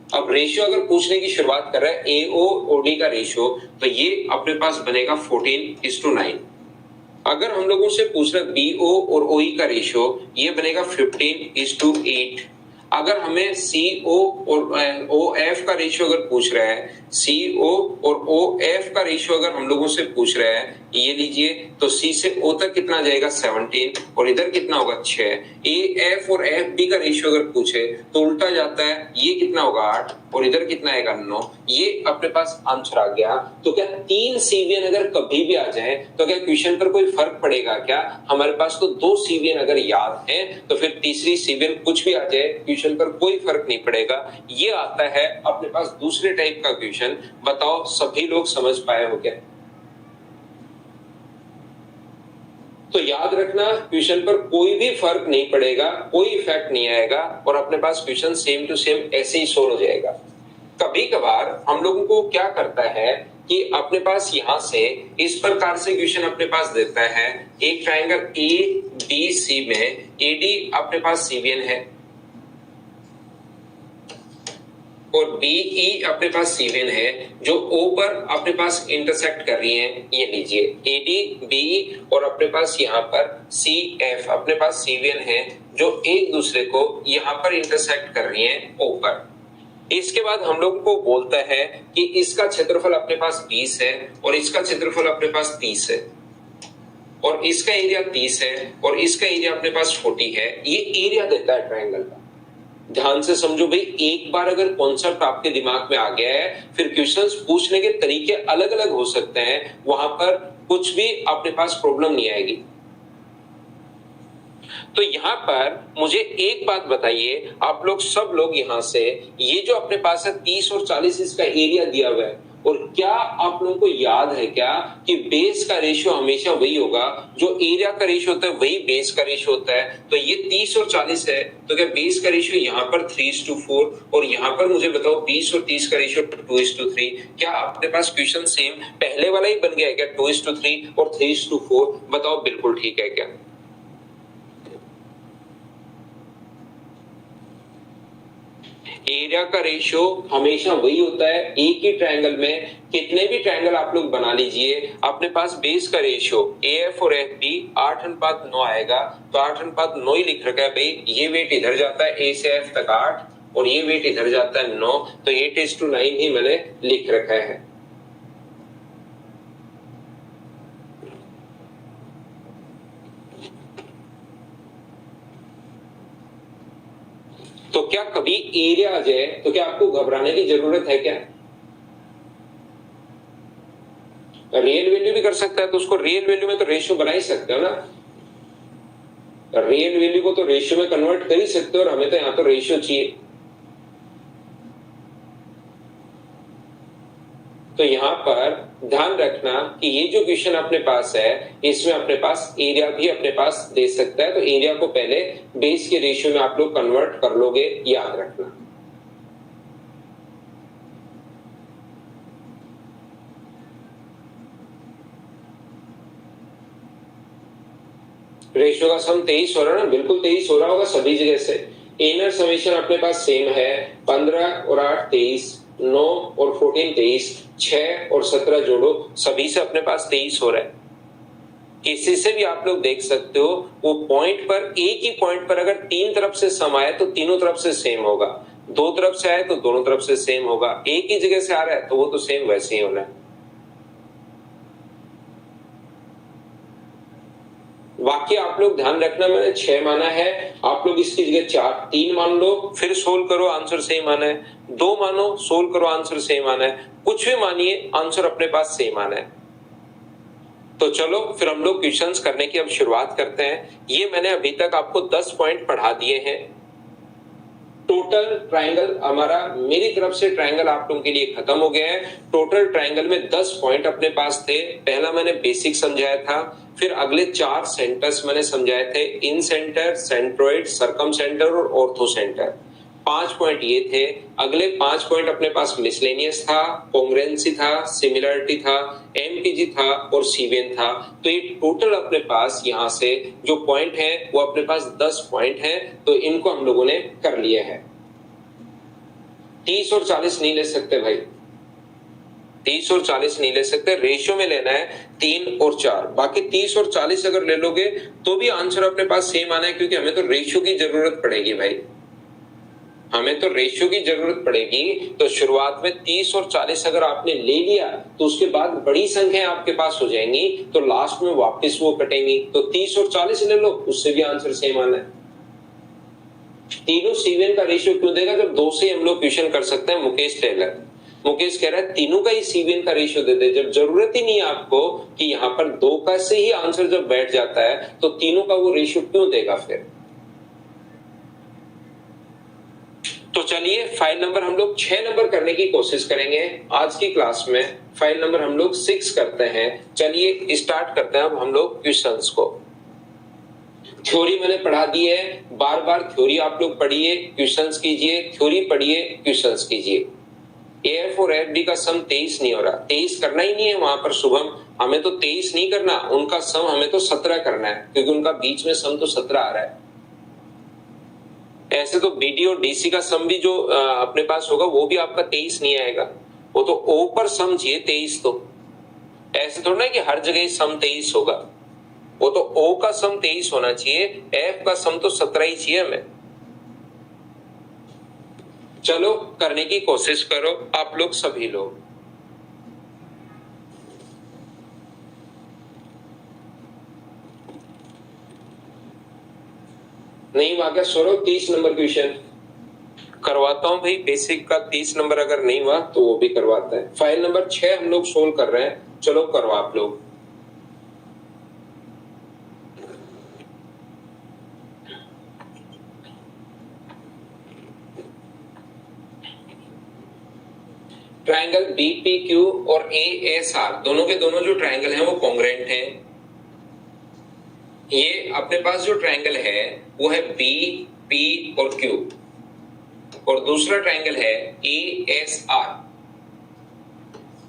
Speaker 1: अब रेशियो अगर पूछने की शुरुआत कर रहा है एओ ओडी का रेशियो, तो ये अपने पास बनेगा 14:9। अगर हम लोगों से पूछ रहा है बीओ और ओई का रेशियो, ये बनेगा 15:8। अगर हमें सीओ और ओएफ का रेशियो अगर पूछ रहा है, सीओ और ओएफ का रेशियो अगर हम लोगों से पूछ रहा है, ये लीजिए, तो सी से ओ तक कितना जाएगा 17, और इधर कितना होगा 6। एएफ और एफ बी का रेशियो अगर पूछे तो उल्टा जाता है, ये कितना होगा 8 और इधर कितना आएगा 9। ये अपने पास आंसर आ गया। तो क्या 3 सीवीएन अगर कभी भी आ जाए तो क्या क्वेश्चन पर कोई फर्क पड़ेगा क्या? हमारे पास तो 2 सीवीएन अगर याद है तो फिर तीसरी सीवीएन कुछ भी आ जाए क्वेश्चन पर कोई फर्क नहीं पड़ेगा। ये आता है अपने पास दूसरे टाइप का क्वेश्चन। बताओ सभी लोग समझ पाए हो क्या? तो याद रखना, क्वेश्चन पर कोई भी फर्क नहीं पड़ेगा, कोई इफेक्ट नहीं आएगा, और अपने पास क्वेश्चन सेम टू सेम ऐसे ही सोल्व हो जाएगा। कभी कभार हम लोगों को क्या करता है कि अपने पास यहां से इस प्रकार से क्वेश्चन अपने पास देता है, एक ट्रायंगल ए बी सी में एडी अपने पास सीवीएन है और बीई अपने पास सीवीएन है, जो ओ पर अपने पास इंटरसेक्ट कर रही है। ये लीजिए, एडी बी और अपने पास यहाँ पर सी एफ अपने पास सीवीएन है, जो एक दूसरे को यहाँ पर इंटरसेक्ट कर रही है ओ पर। इसके बाद हम लोग को बोलता है कि इसका क्षेत्रफल अपने पास 20 है और इसका क्षेत्रफल अपने पास 30 है, और इसका एरिया 30 है और इसका एरिया अपने पास 40 है। ये एरिया देता है ट्रायंगल का। ध्यान से समझो भाई, एक बार अगर कॉन्सेप्ट आपके दिमाग में आ गया है, फिर क्वेश्चंस पूछने के तरीके अलग अलग हो सकते हैं, वहां पर कुछ भी अपने पास प्रॉब्लम नहीं आएगी। तो यहां पर मुझे एक बात बताइए, आप लोग सब लोग यहां से, ये जो अपने पास है 30 और 40 इसका एरिया दिया हुआ है, और क्या आप लोगों को याद है क्या कि बेस का रेशियो हमेशा वही होगा, जो एरिया का रेशियो होता है वही बेस का रेशियो होता है। तो ये 30 और 40 है, तो क्या बेस का रेशियो यहाँ पर 3:4, और यहाँ पर मुझे बताओ 20 और 30 का रेशियो 2:3। क्या आपके पास क्वेश्चन सेम पहले वाला ही बन गया है क्या? 2:3 और 3:4। बताओ बिल्कुल ठीक है क्या? एरिया का रेशियो हमेशा वही होता है। एक ही ट्रायंगल में कितने भी ट्रायंगल आप लोग बना लीजिए, अपने पास बेस का रेशियो एएफ और एफबी 8:9 आएगा। तो 8:9 ही लिख रखा है भाई। ये वेट इधर जाता है ए से एफ तक 8 और ये वेट इधर जाता है 9, तो 8:9 ही मैंने लिख रखा है। तो क्या कभी एरिया आ जाए तो क्या आपको घबराने की जरूरत है क्या? रियल वैल्यू भी कर सकता है, तो उसको रियल वैल्यू में तो रेशियो बना ही सकते हो ना। रियल वैल्यू को तो रेशियो में कन्वर्ट कर ही सकते हो, और हमें तो यहां तो रेशियो चाहिए। तो यहां पर ध्यान रखना कि ये जो क्वेश्चन अपने पास है, इसमें अपने पास एरिया भी अपने पास दे सकता है। तो एरिया को पहले बेस के रेशियो में आप लोग कन्वर्ट कर लोगे, याद रखना। रेशियो का सम 23 हो रहा है ना? बिल्कुल 23 हो रहा होगा सभी जगह से। इनर समेशन अपने पास सेम है, 15 और 8 23, 9 और 14 23, 6 और 17 जोड़ो, सभी से अपने पास 23 हो रहा है। किसी से भी आप लोग देख सकते हो, वो पॉइंट पर, एक ही पॉइंट पर अगर 3 तरफ से सम आए तो तीनों तरफ से सेम होगा, 2 तरफ से आए तो दोनों तरफ से सेम होगा, एक ही जगह से आ रहा है तो वो तो सेम वैसे ही होना है। बाकी आप लोग ध्यान रखना, मैंने 6 माना है, आप लोग इसकी जगह 3 मान लो, फिर सोल्व करो, आंसर सेम आना है। 2 मानो, सोल्व करो, आंसर सेम आना है। कुछ भी मानिए, आंसर अपने पास सेम आना है। तो चलो फिर हम लोग क्वेश्चंस करने की अब शुरुआत करते हैं। ये मैंने अभी तक आपको 10 पॉइंट पढ़ा दिए हैं। टोटल ट्रायंगल हमारा, मेरी तरफ से ट्रायंगल आप लोगों के लिए खत्म हो गया है। टोटल ट्रायंगल में 10 पॉइंट अपने पास थे। पहला मैंने बेसिक समझाया था, फिर अगले 4 सेंटर्स मैंने समझाए थे, इन सेंटर, सेंट्रोइड, सरकम सेंटर और ऑर्थो सेंटर। 5 पॉइंट ये थे। अगले 5 पॉइंट अपने पास मिसलेनियस था, कॉन्ग्रुएंसी था, सिमिलरिटी था, एमपीजी था और सीवेन था। तो ये टोटल अपने पास यहाँ से जो पॉइंट है वो अपने पास 10 पॉइंट है। तो इनको हम लोगों ने कर लिया है। 30 और 40 नहीं ले सकते भाई, 30 और 40 नहीं ले सकते, रेशियो में लेना है 3 और 4। बाकी 30 और 40 अगर ले लोगे तो भी आंसर अपने पास सेम आना है, क्योंकि हमें तो रेशियो की जरूरत पड़ेगी भाई, हमें तो रेशियो की जरूरत पड़ेगी। तो शुरुआत में 30 और 40 अगर आपने ले लिया तो उसके बाद बड़ी संख्या आपके पास हो जाएंगी, तो लास्ट में वापस वो कटेंगी। तो 30 और 40 ले लो, उससे भी आंसर सेम आना है। तीनों सीवेन का रेशियो क्यों देगा जब 2 से हम लोग क्वेश्चन कर सकते हैं। मुकेश टेलर, मुकेश कह रहा है तीनों का ही सीवेन का रेशियो दे दे, जब जरूरत ही नहीं है आपको कि यहाँ पर 2 का से ही आंसर जब बैठ जाता है तो तीनों का वो रेशियो क्यों देगा फिर। तो चलिए फाइल नंबर हम लोग 6 नंबर करने की कोशिश करेंगे आज की क्लास में। फाइल नंबर हम लोग 6 करते हैं। चलिए स्टार्ट करते हैं अब हम लोग क्वेश्चंस को। थ्योरी मैंने पढ़ा दी है, बार बार थ्योरी आप लोग पढ़िए, क्वेश्चंस कीजिए, थ्योरी पढ़िए, क्वेश्चंस कीजिए। एएफ और एफडी का सम 23 नहीं हो रहा, 23 करना ही नहीं है वहां पर शुभम, हमें तो 23 नहीं करना, उनका सम हमें तो 17 करना है, क्योंकि उनका बीच में सम तो 17 आ रहा है। ऐसे तो बीडी और डीसी का सम भी जो अपने पास होगा वो भी आपका 23 नहीं आएगा, वो तो ओ पर सम चाहिए 23। तो ऐसे थोड़ा ना कि हर जगह सम 23 होगा, वो तो ओ का सम 23 होना चाहिए, एफ का सम तो 17 ही चाहिए हमें। चलो करने की कोशिश करो आप लोग सभी लोग। नहीं हुआ क्या सौरभ 30 नंबर क्वेश्चन करवाता हूं भाई, बेसिक का 30 नंबर अगर नहीं हुआ तो वो भी करवाता है। फाइल नंबर 6 हम लोग सोल्व कर रहे हैं, चलो करो आप लोग। ट्रायंगल बीपीक्यू और एएसआर दोनों के दोनों जो ट्रायंगल हैं वो कॉन्ग्रुएंट हैं। ये अपने पास जो ट्रायंगल है वो है बी पी और क्यू, और दूसरा ट्रायंगल है एएसआर।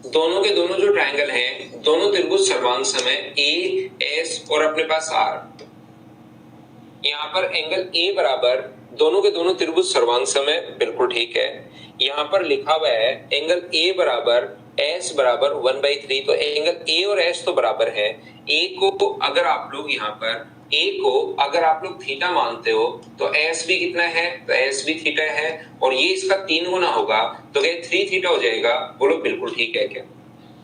Speaker 1: दोनों के दोनों जो ट्रायंगल हैं दोनों त्रिभुज सर्वांगसम है, ए एस और अपने पास आर। यहाँ पर एंगल ए बराबर, दोनों के दोनों त्रिभुज सर्वांगसम है, बिल्कुल ठीक है। यहाँ पर लिखा हुआ है एंगल ए बराबर एस बराबर 1/3, तो एंगल ए और एस तो बराबर है। ए को अगर आप लोग यहाँ पर ए को अगर आप लोग थीटा मानते हो तो एस भी कितना है, तो एस भी थीटा है, और ये इसका 3 गुना होगा तो क्या 3 थीटा हो जाएगा। बोलो बिल्कुल ठीक है क्या।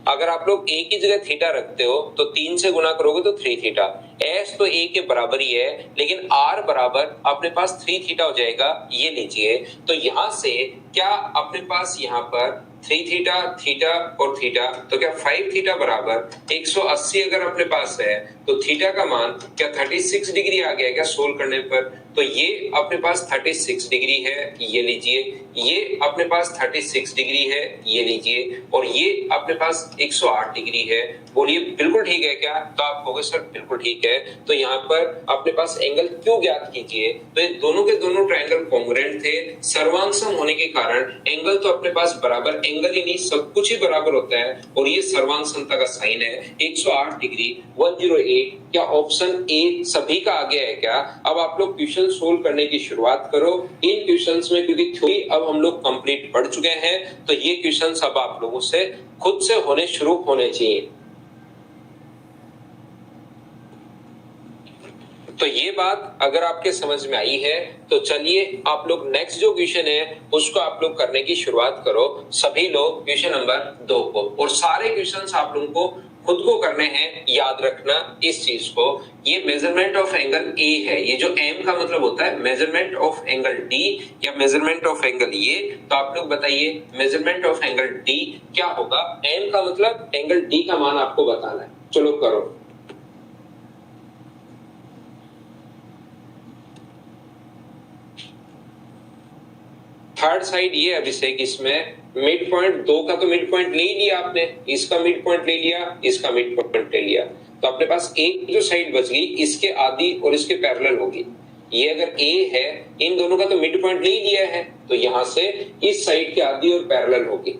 Speaker 1: अगर आप लोग ए की जगह थीटा रखते हो तो 3 से गुना करोगे तो 3 थीटा। एस तो ए के बराबर ही है, लेकिन आर बराबर अपने पास 3 थीटा हो जाएगा, ये लीजिए। तो यहां से क्या अपने पास यहाँ पर 3 थीटा, थीटा और थीटा, तो क्या 5 थीटा बराबर 180 अगर अपने पास है तो थीटा का मान क्या 36 डिग्री आ गया क्या सोल्व करने पर। तो ये अपने पास 36 डिग्री है, ये लीजिए। ये अपने पास 36 डिग्री है, ये लीजिए। और ये अपने पास 108 डिग्री है। बोलिए बिल्कुल ठीक है क्या। तो आप कहोगे सर बिल्कुल ठीक है। तो यहाँ पर अपने पास एंगल क्यों ज्ञात कीजिए, तो ये दोनों के दोनों ट्रायंगल कॉन्ग्रुएंट थे, सर्वांगसम होने के कारण एंगल तो अपने पास बराबर, एंगल ही नहीं सब कुछ ही बराबर होता है, और ये सर्वांगसमता का साइन है 108 डिग्री 108। क्या ऑप्शन ए सभी का आ गया है क्या। अब आप लोग क्वेश्चन सोल्व करने की शुरुआत करो इन क्वेश्चंस में, क्योंकि थ्योरी अब हम लोग कंप्लीट पढ़ चुके हैं, तो ये क्वेश्चंस अब आप लोगों से खुद से होने शुरू होने चाहिए। तो ये बात अगर आपके समझ में आई है तो चलिए आप लोग नेक्स्ट जो क्वेश्चन है उसको आप लोग करने की शुरुआत करो सभी लोग, क्वेश्चन नंबर 2 को। और सारे क्वेश्चंस आप लोगों को खुद को करने हैं, याद रखना इस चीज को। ये मेजरमेंट ऑफ एंगल ए है, ये जो एम का मतलब होता है मेजरमेंट ऑफ एंगल डी या मेजरमेंट ऑफ एंगल ये। तो आप लोग बताइए मेजरमेंट ऑफ एंगल डी क्या होगा। एम का मतलब एंगल डी का मान आपको बताना है, चलो करो। थर्ड साइड ये अभिषेक, इसमें मिड पॉइंट दो का तो मिड पॉइंट ले लिया आपने, इसका मिड पॉइंट ले लिया, इसका मिड पॉइंट ले लिया, तो अपने पास एक जो साइड बच गई इसके आधी और इसके पैरेलल होगी। ये अगर ए है, इन दोनों का तो मिड पॉइंट ले लिया है, तो यहां से इस साइड की आधी और पैरेलल होगी।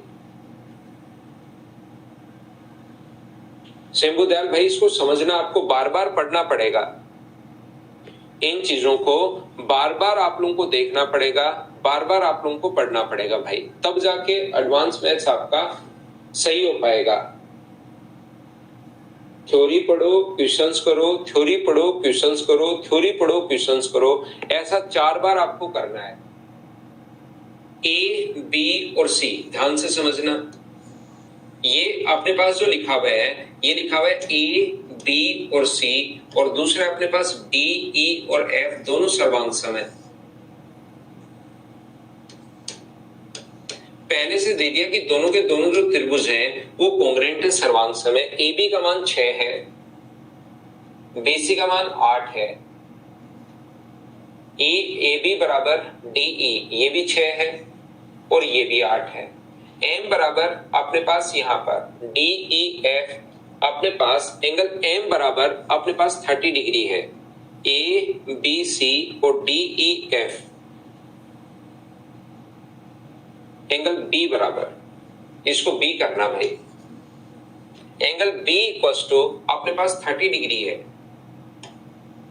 Speaker 1: शंभू दयाल भाई, इसको समझना आपको बार बार पढ़ना पड़ेगा, इन चीजों को बार बार आप लोगों को देखना पड़ेगा, बार बार आप लोगों को पढ़ना पड़ेगा भाई, तब जाके एडवांस मैथ्स आपका सही हो पाएगा। थ्योरी पढ़ो, क्वेश्चंस करो, थ्योरी पढ़ो, क्वेश्चंस करो, थ्योरी पढ़ो, क्वेश्चंस करो, ऐसा 4 बार आपको करना है। ए, बी और सी ध्यान से समझना। ये अपने पास जो लिखा हुआ है, ये लिखा हुआ है ए, बी और सी, और दूसरा अपने पास डी, ई और एफ दोनों सर्वांग सम है। पहले से दे दिया कि दोनों के दोनों जो त्रिभुज हैं वो कॉन्ग्रुएंट है, सर्वांग सम है। ए बी का मान 6 है, बी सी का मान 8 है, ए बी बराबर डी ई, ये भी 6 है और ये भी 8 है। एम बराबर अपने पास यहाँ पर डी ई एफ, अपने पास एंगल एम बराबर अपने पास 30 डिग्री है। ए बी सी और D E F, angle B बराबर, इसको बी करना भाई, एंगल बी इक्वल्स टू अपने पास 30 डिग्री है।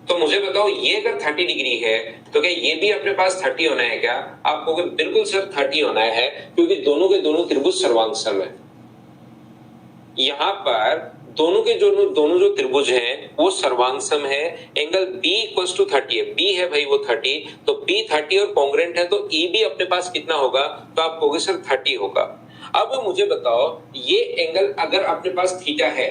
Speaker 1: तो मुझे बताओ, ये अगर 30 डिग्री है तो क्या ये भी अपने पास 30 होना है क्या? आप कहोगे बिल्कुल सर 30 होना है, क्योंकि दोनों के दोनों त्रिभुज सर्वांग सम है। यहां पर दोनों के दोनों जो त्रिभुज हैं वो सर्वांग सम है। एंगल B इक्वल्स टू 30 है, B है भाई वो 30, तो B 30 और कॉन्ग्रुएंट है, तो E भी अपने पास कितना होगा? तो आप कहोगे सर 30 होगा। अब मुझे बताओ, ये एंगल अगर अपने पास थीटा है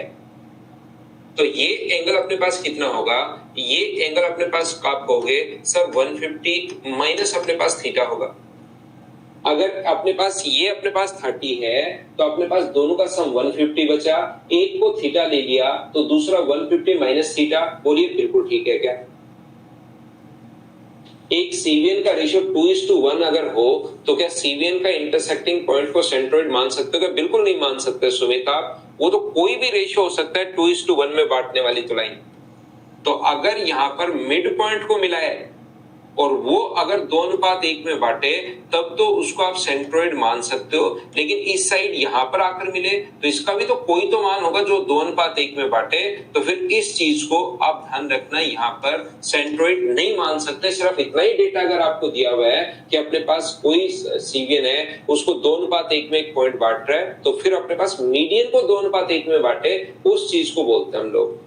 Speaker 1: तो ये एंगल अपने पास कितना होगा? ये एंगल अपने पास आप कहोगे सर 150 माइनस अपने पास थीटा होगा। अगर अपने पास ये अपने पास 30 है तो अपने पास दोनों का सम 150 बचा, एक को थीटा ले लिया तो दूसरा 150 माइनस थीटा। बोलिए बिल्कुल ठीक है क्या? एक सीवियन का रेशियो 2:1 अगर हो तो क्या सीवियन का इंटरसेक्टिंग पॉइंट को सेंट्रोइड मान सकते हो क्या? बिल्कुल नहीं मान सकते सुमित आप, वो तो कोई भी रेशियो हो सकता है 2:1 में बांटने वाली तो लाइन। तो अगर यहां पर मिड पॉइंट को मिला है और वो अगर 2:1 में बांटे तब तो उसको आप सेंट्रोइड मान सकते हो, लेकिन इस साइड यहां पर आकर मिले तो इसका भी तो कोई तो मान होगा जो 2:1 में बांटे, तो फिर इस चीज को आप ध्यान रखना, यहां पर सेंट्रोइड नहीं मान सकते। सिर्फ इतना ही डेटा अगर आपको दिया हुआ है कि अपने पास कोई सीवियन है उसको 2:1 में एक पॉइंट बांट रहा है, तो फिर अपने पास मीडियन को 2:1 में बांटे, उस चीज को बोलते हैं हम लोग।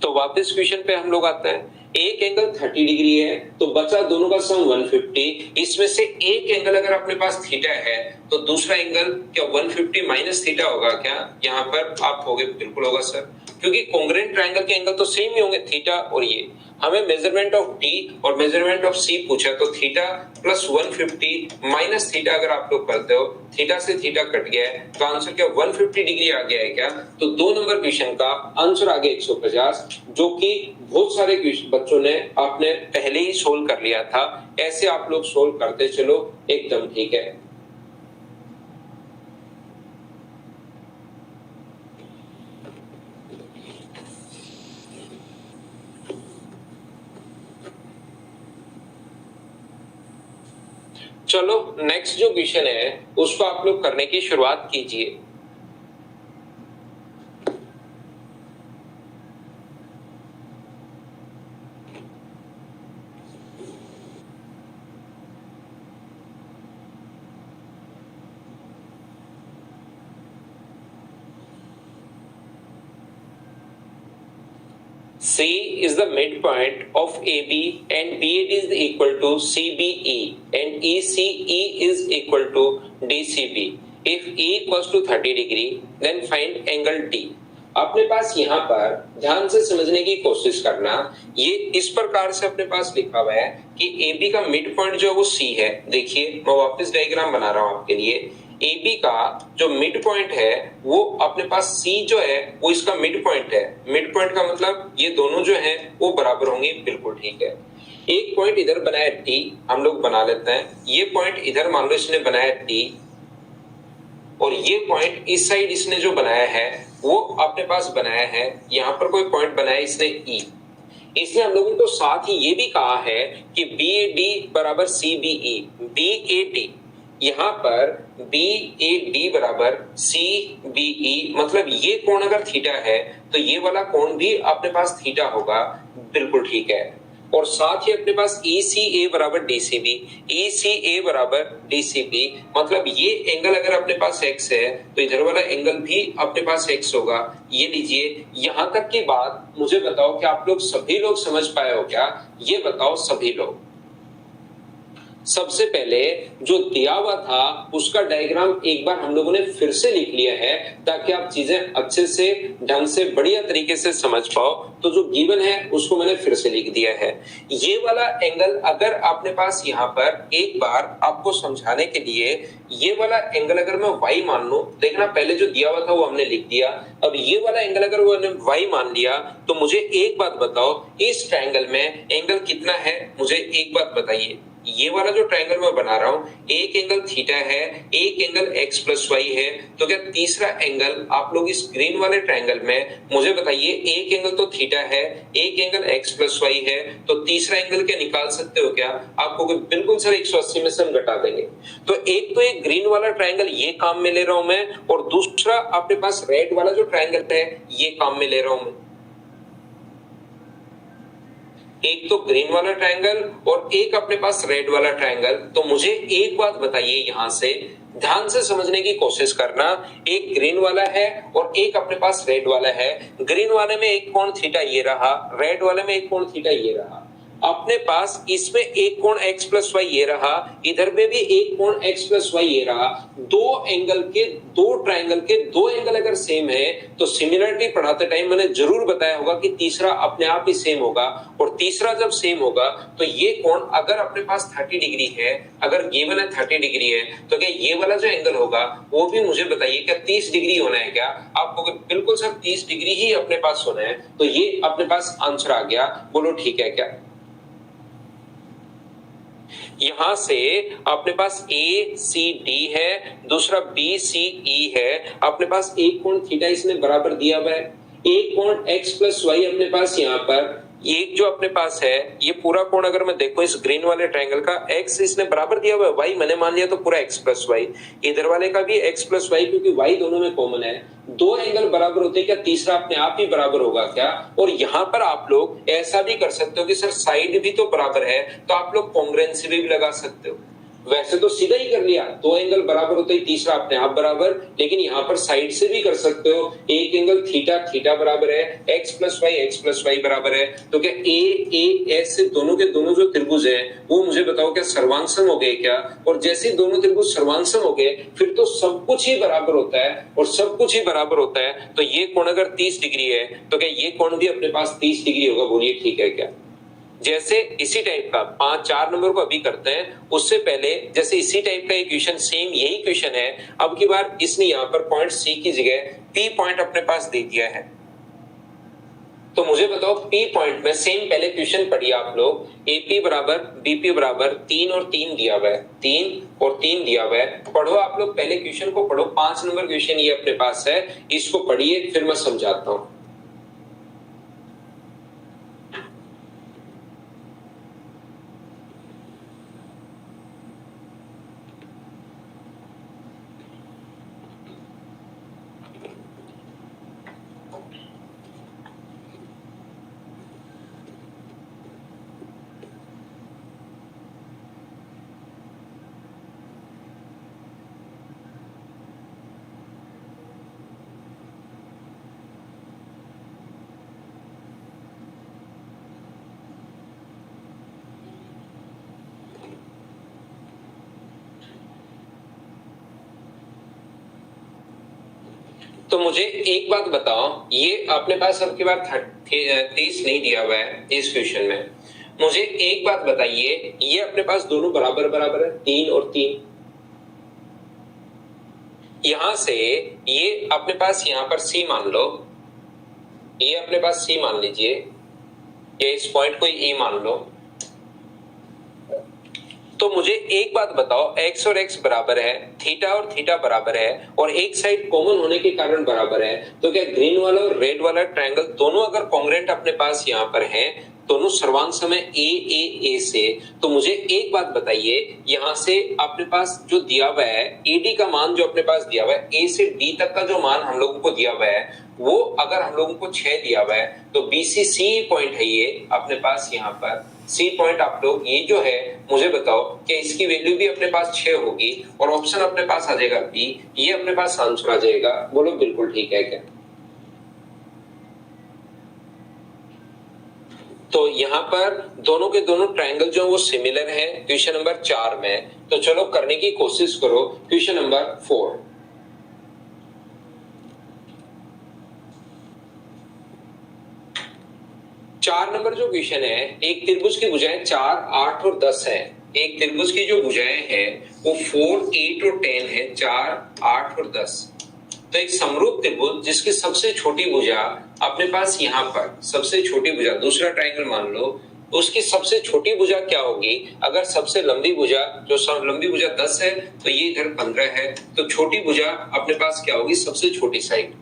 Speaker 1: तो वापस क्वेश्चन पे हम लोग आते हैं। एक एंगल 30 डिग्री है तो बचा दोनों का सम 150, इसमें से एक एंगल अगर अपने पास थीटा है तो दूसरा एंगल क्या 150 माइनस थीटा होगा क्या? यहाँ पर आप होगे बिल्कुल होगा सर, क्योंकि कॉन्ग्रुएंट ट्रायंगल के एंगल तो सेम ही होंगे, थीटा और ये। हमें मेजरमेंट ऑफ डी और मेजरमेंट ऑफ सी पूछा, तो थीटा प्लस 150 माइनस थीटा अगर आप लोग करते हो, थीटा से थीटा कट गया है तो आंसर क्या 150 डिग्री आ गया है क्या? तो 2 नंबर क्वेश्चन का आंसर आ गया 150, जो कि बहुत सारे बच्चों ने आपने पहले ही सोल्व कर लिया था। ऐसे आप लोग सोल्व करते चलो, एकदम ठीक है। चलो नेक्स्ट जो क्वेश्चन है उसको आप लोग करने की शुरुआत कीजिए। C is the midpoint of AB and BAD is equal to CBE and ECE is equal to DCB. If E equals to 30 degree, then find angle D. अपने पास यहाँ पर ध्यान से समझने की कोशिश करना, ये इस प्रकार से अपने पास लिखा हुआ है कि AB का मिड पॉइंट जो है वो C है। देखिए मैं वापस डायग्राम बना रहा हूँ आपके लिए। AB का जो मिड पॉइंट है वो अपने पास C जो है वो इसका मिड पॉइंट है। मिड पॉइंट का मतलब ये दोनों जो हैं वो बराबर होंगे, बिल्कुल ठीक है। एक पॉइंट इधर बनाया डी, हम लोग बना लेते हैं। ये पॉइंट इधर मान लो इसने बनाया डी, और ये पॉइंट इस साइड इसने जो बनाया है वो अपने पास बनाया है, यहां पर कोई पॉइंट बनाया इसने ई। इसने हम लोगों को साथ ही ये भी कहा है कि बी ए डी बराबर C B E, B A D, यहां पर बी ए डी बराबर सी बी ई, मतलब ये कोण अगर थीटा है तो ये वाला कोण भी अपने पास थीटा होगा। बिल्कुल ठीक है। और साथ ही अपने पास ई सी ए बराबर डी सी बी, ई सी ए बराबर डी सी बी, मतलब ये एंगल अगर अपने पास x है तो इधर वाला एंगल भी अपने पास x होगा। ये लीजिए, यहां तक की बात मुझे बताओ कि आप लोग सभी लोग समझ पाए हो क्या? ये बताओ सभी लोग। सबसे पहले जो दिया हुआ था उसका डायग्राम एक बार हम लोगों ने फिर से लिख लिया है ताकि आप चीजें अच्छे से ढंग से बढ़िया तरीके से समझ पाओ। तो जो गिवन है उसको मैंने फिर से लिख दिया है। ये वाला एंगल अगर अपने पास यहाँ पर एक बार आपको समझाने के लिए ये वाला एंगल अगर मैं y मान लूं, देखना पहले जो दिया हुआ था वो हमने लिख दिया। अब ये वाला एंगल अगर वो y मान लिया तो मुझे एक बात बताओ, इस ट्रायंगल में एंगल कितना है? मुझे एक बात बताइए। ये वाला जो ट्रायंगल मैं बना रहा हूं, एक एंगल थीटा है, एक एंगल x प्लस वाई है, तो क्या तीसरा एंगल आप लोग इस ग्रीन वाले ट्रायंगल में मुझे बताइए, एक एंगल तो थीटा है, एक एंगल x प्लस वाई है, तो तीसरा एंगल क्या निकाल सकते हो क्या? आपको बिल्कुल सर 180 में से हम घटा देंगे। तो एक तो एक ग्रीन वाला ट्रायंगल ये काम में ले रहा हूं मैं, और दूसरा अपने पास रेड वाला जो ट्रायंगल है ये काम में ले रहा हूं मैं। एक तो ग्रीन वाला ट्रायंगल और एक अपने पास रेड वाला ट्रायंगल। तो मुझे एक बात बताइए, यहां से ध्यान से समझने की कोशिश करना। एक ग्रीन वाला है और एक अपने पास रेड वाला है। ग्रीन वाले में एक कोण थीटा ये रहा, रेड वाले में एक कोण थीटा ये रहा। अपने पास इसमें एक कोण x प्लस वाई ये रहा, इधर में भी एक कोण x प्लस वाई ये रहा। दो एंगल के, दो ट्रायंगल के दो एंगल अगर सेम है तो सिमिलरिटी पढ़ाते टाइम मैंने जरूर बताया होगा कि तीसरा अपने आप ही सेम होगा। और तीसरा जब सेम होगा तो ये कोण अगर अपने पास 30 डिग्री है, अगर गिवन है 30 डिग्री है, तो क्या ये वाला जो एंगल होगा वो भी मुझे बताइए क्या 30 डिग्री होना है क्या? आपको बिल्कुल सर 30 डिग्री ही अपने पास होना है। तो ये अपने पास आंसर आ गया। बोलो ठीक है क्या? यहां से अपने पास ए सी डी है, दूसरा बी सी ई है। अपने पास एक कोण थीटा इसने बराबर दिया हुआ है, एक कोण x प्लस वाई अपने पास यहाँ पर एक जो अपने पास है, ये पूरा कोण अगर मैं देखूं इस ग्रीन वाले ट्रायंगल का, x इसने बराबर दिया हुआ है, y मैंने मान लिया तो पूरा x प्लस वाई, इधर वाले का भी x प्लस वाई, क्योंकि y दोनों में कॉमन है। दो एंगल बराबर होते हैं क्या तीसरा अपने आप ही बराबर होगा क्या? और यहां पर आप लोग ऐसा भी कर सकते हो कि सर साइड भी तो बराबर है, तो आप लोग कॉन्ग्रुएंसी भी लगा सकते हो। वैसे तो सीधा ही कर लिया, दो एंगल बराबर होते ही तीसरा अपने आप बराबर, लेकिन यहाँ पर साइड से भी कर सकते हो। एक एंगल थीटा थीटा बराबर है, x प्लस वाई बराबर है, तो क्या ए एस से दोनों के दोनों जो त्रिभुज है वो मुझे बताओ क्या सर्वांगसम हो गए क्या? और जैसे दोनों त्रिभुज सर्वांगसम हो गए फिर तो सब कुछ ही बराबर होता है, और सब कुछ ही बराबर होता है तो ये कोण अगर 30 डिग्री है तो क्या ये कोण भी अपने पास 30 डिग्री होगा? बोलिए ठीक है क्या? जैसे इसी टाइप का 5-4 नंबर को अभी करते हैं, उससे पहले जैसे इसी टाइप का एक क्वेश्चन, सेम यही क्वेश्चन है, अब की बार इसने यहाँ पर पॉइंट सी की जगह पी पॉइंट अपने पास दे दिया है। तो मुझे बताओ पी पॉइंट में सेम पहले क्वेश्चन पढ़िए आप लोग, एपी बराबर बीपी बराबर 3 और 3 दिया हुआ है, 3 और 3 दिया हुआ है। पढ़ो आप लोग, पहले क्वेश्चन को पढ़ो, 5 नंबर क्वेश्चन ये अपने पास है, इसको पढ़िए फिर मैं समझाता हूं। तो मुझे एक बात बताओ, ये अपने पास अब की बार 30 नहीं दिया हुआ है इस क्वेश्चन में। मुझे एक बात बताइए, ये अपने पास दोनों बराबर बराबर है, 3 और 3। यहां से ये अपने पास यहां पर C मान लो, ये अपने पास C मान लीजिए, या इस पॉइंट को E मान लो। तो मुझे एक बात बताओ, x और x बराबर है, थीटा और थीटा बराबर है और एक साइड कॉमन होने के कारण बराबर है, तो क्या ग्रीन वाला और रेड वाला ट्रायंगल दोनों अगर कॉन्ग्रुएंट अपने पास यहाँ पर है, दोनों सर्वांग समय ए से, तो मुझे एक बात बताइए, यहां से अपने पास जो दिया हुआ है एडी का मान जो अपने पास दिया हुआ है, ए से डी तक का जो मान हम लोगों को दिया हुआ है, वो अगर हम लोगों को 6 दिया हुआ है, तो बीसीसी पॉइंट है ये अपने पास यहाँ पर सी पॉइंट। आप लोग ये जो है मुझे बताओ कि इसकी वैल्यू भी अपने पास 6 होगी और ऑप्शन अपने पास आ जाएगा बी, ये अपने पास आंसर आ जाएगा। बोलो बिल्कुल ठीक है क्या? तो यहाँ पर दोनों के दोनों ट्रायंगल जो वो सिमिलर है क्वेश्चन नंबर 4 में। तो चलो करने की कोशिश करो क्वेश्चन नंबर 4। 4 नंबर जो क्वेश्चन है, एक त्रिभुज की भुजाएं 4, 8 और 10 है। एक त्रिभुज की जो भुजाएं हैं वो 4, 8 और 10 है, 4, 8 और 10। तो एक समरूप त्रिभुज जिसकी सबसे छोटी भुजा अपने पास यहाँ पर, सबसे छोटी भुजा, दूसरा ट्रायंगल मान लो, उसकी सबसे छोटी भुजा क्या होगी? अगर सबसे लंबी भुजा, जो लंबी भुजा 10 है, तो ये इधर 15 है, तो छोटी भुजा अपने पास क्या होगी? सबसे छोटी साइड।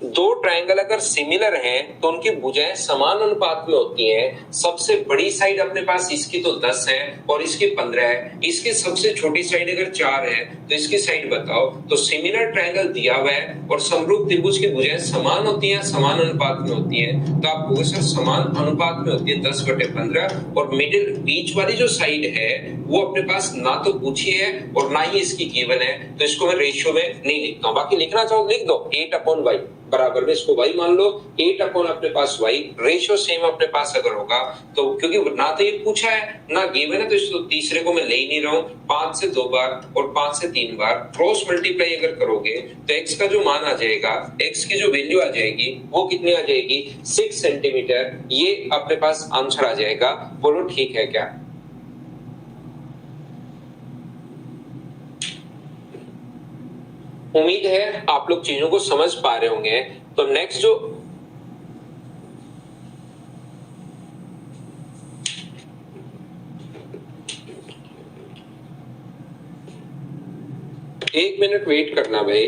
Speaker 1: दो ट्रायंगल अगर सिमिलर हैं तो उनकी भुजाएं समान अनुपात में होती हैं। सबसे बड़ी साइड अपने पास इसकी तो 10 है और इसकी 15 है, इसकी सबसे छोटी साइड अगर 4 है, तो इसकी साइड बताओ। तो सिमिलर ट्रायंगल दिया हुआ है और समरूप त्रिभुज की भुजाएं समान होती हैं, समान अनुपात में होती हैं, तो आप कहोगे सर समान अनुपात में होती है 10/15, और मिडिल बीच वाली जो साइड है वो अपने पास ना तो पूछी है और ना ही इसकी गिवन है, तो इसको मैं रेशियो में नहीं लिखता हूं। बाकी लिखना चाहो लिख दो, 8/y बराबर में इसको y मान लो, 8 अपने पास y, रेशियो सेम अपने पास अगर होगा तो, क्योंकि ना तो ये पूछा है ना गिवन है, तो इसको तीसरे को मैं ले ही नहीं रहा हूं। 5 से 2 बार और 5 से 3 बार क्रॉस मल्टीप्लाई अगर करोगे तो x का जो मान आ जाएगा, x की जो वैल्यू आ जाएगी वो कितनी आ जाएगी? 6 सेंटीमीटर, ये अपने पास आंसर आ जाएगा। बोलो ठीक है क्या? उम्मीद है आप लोग चीजों को समझ पा रहे होंगे। तो नेक्स्ट जो एक मिनट वेट करना भाई।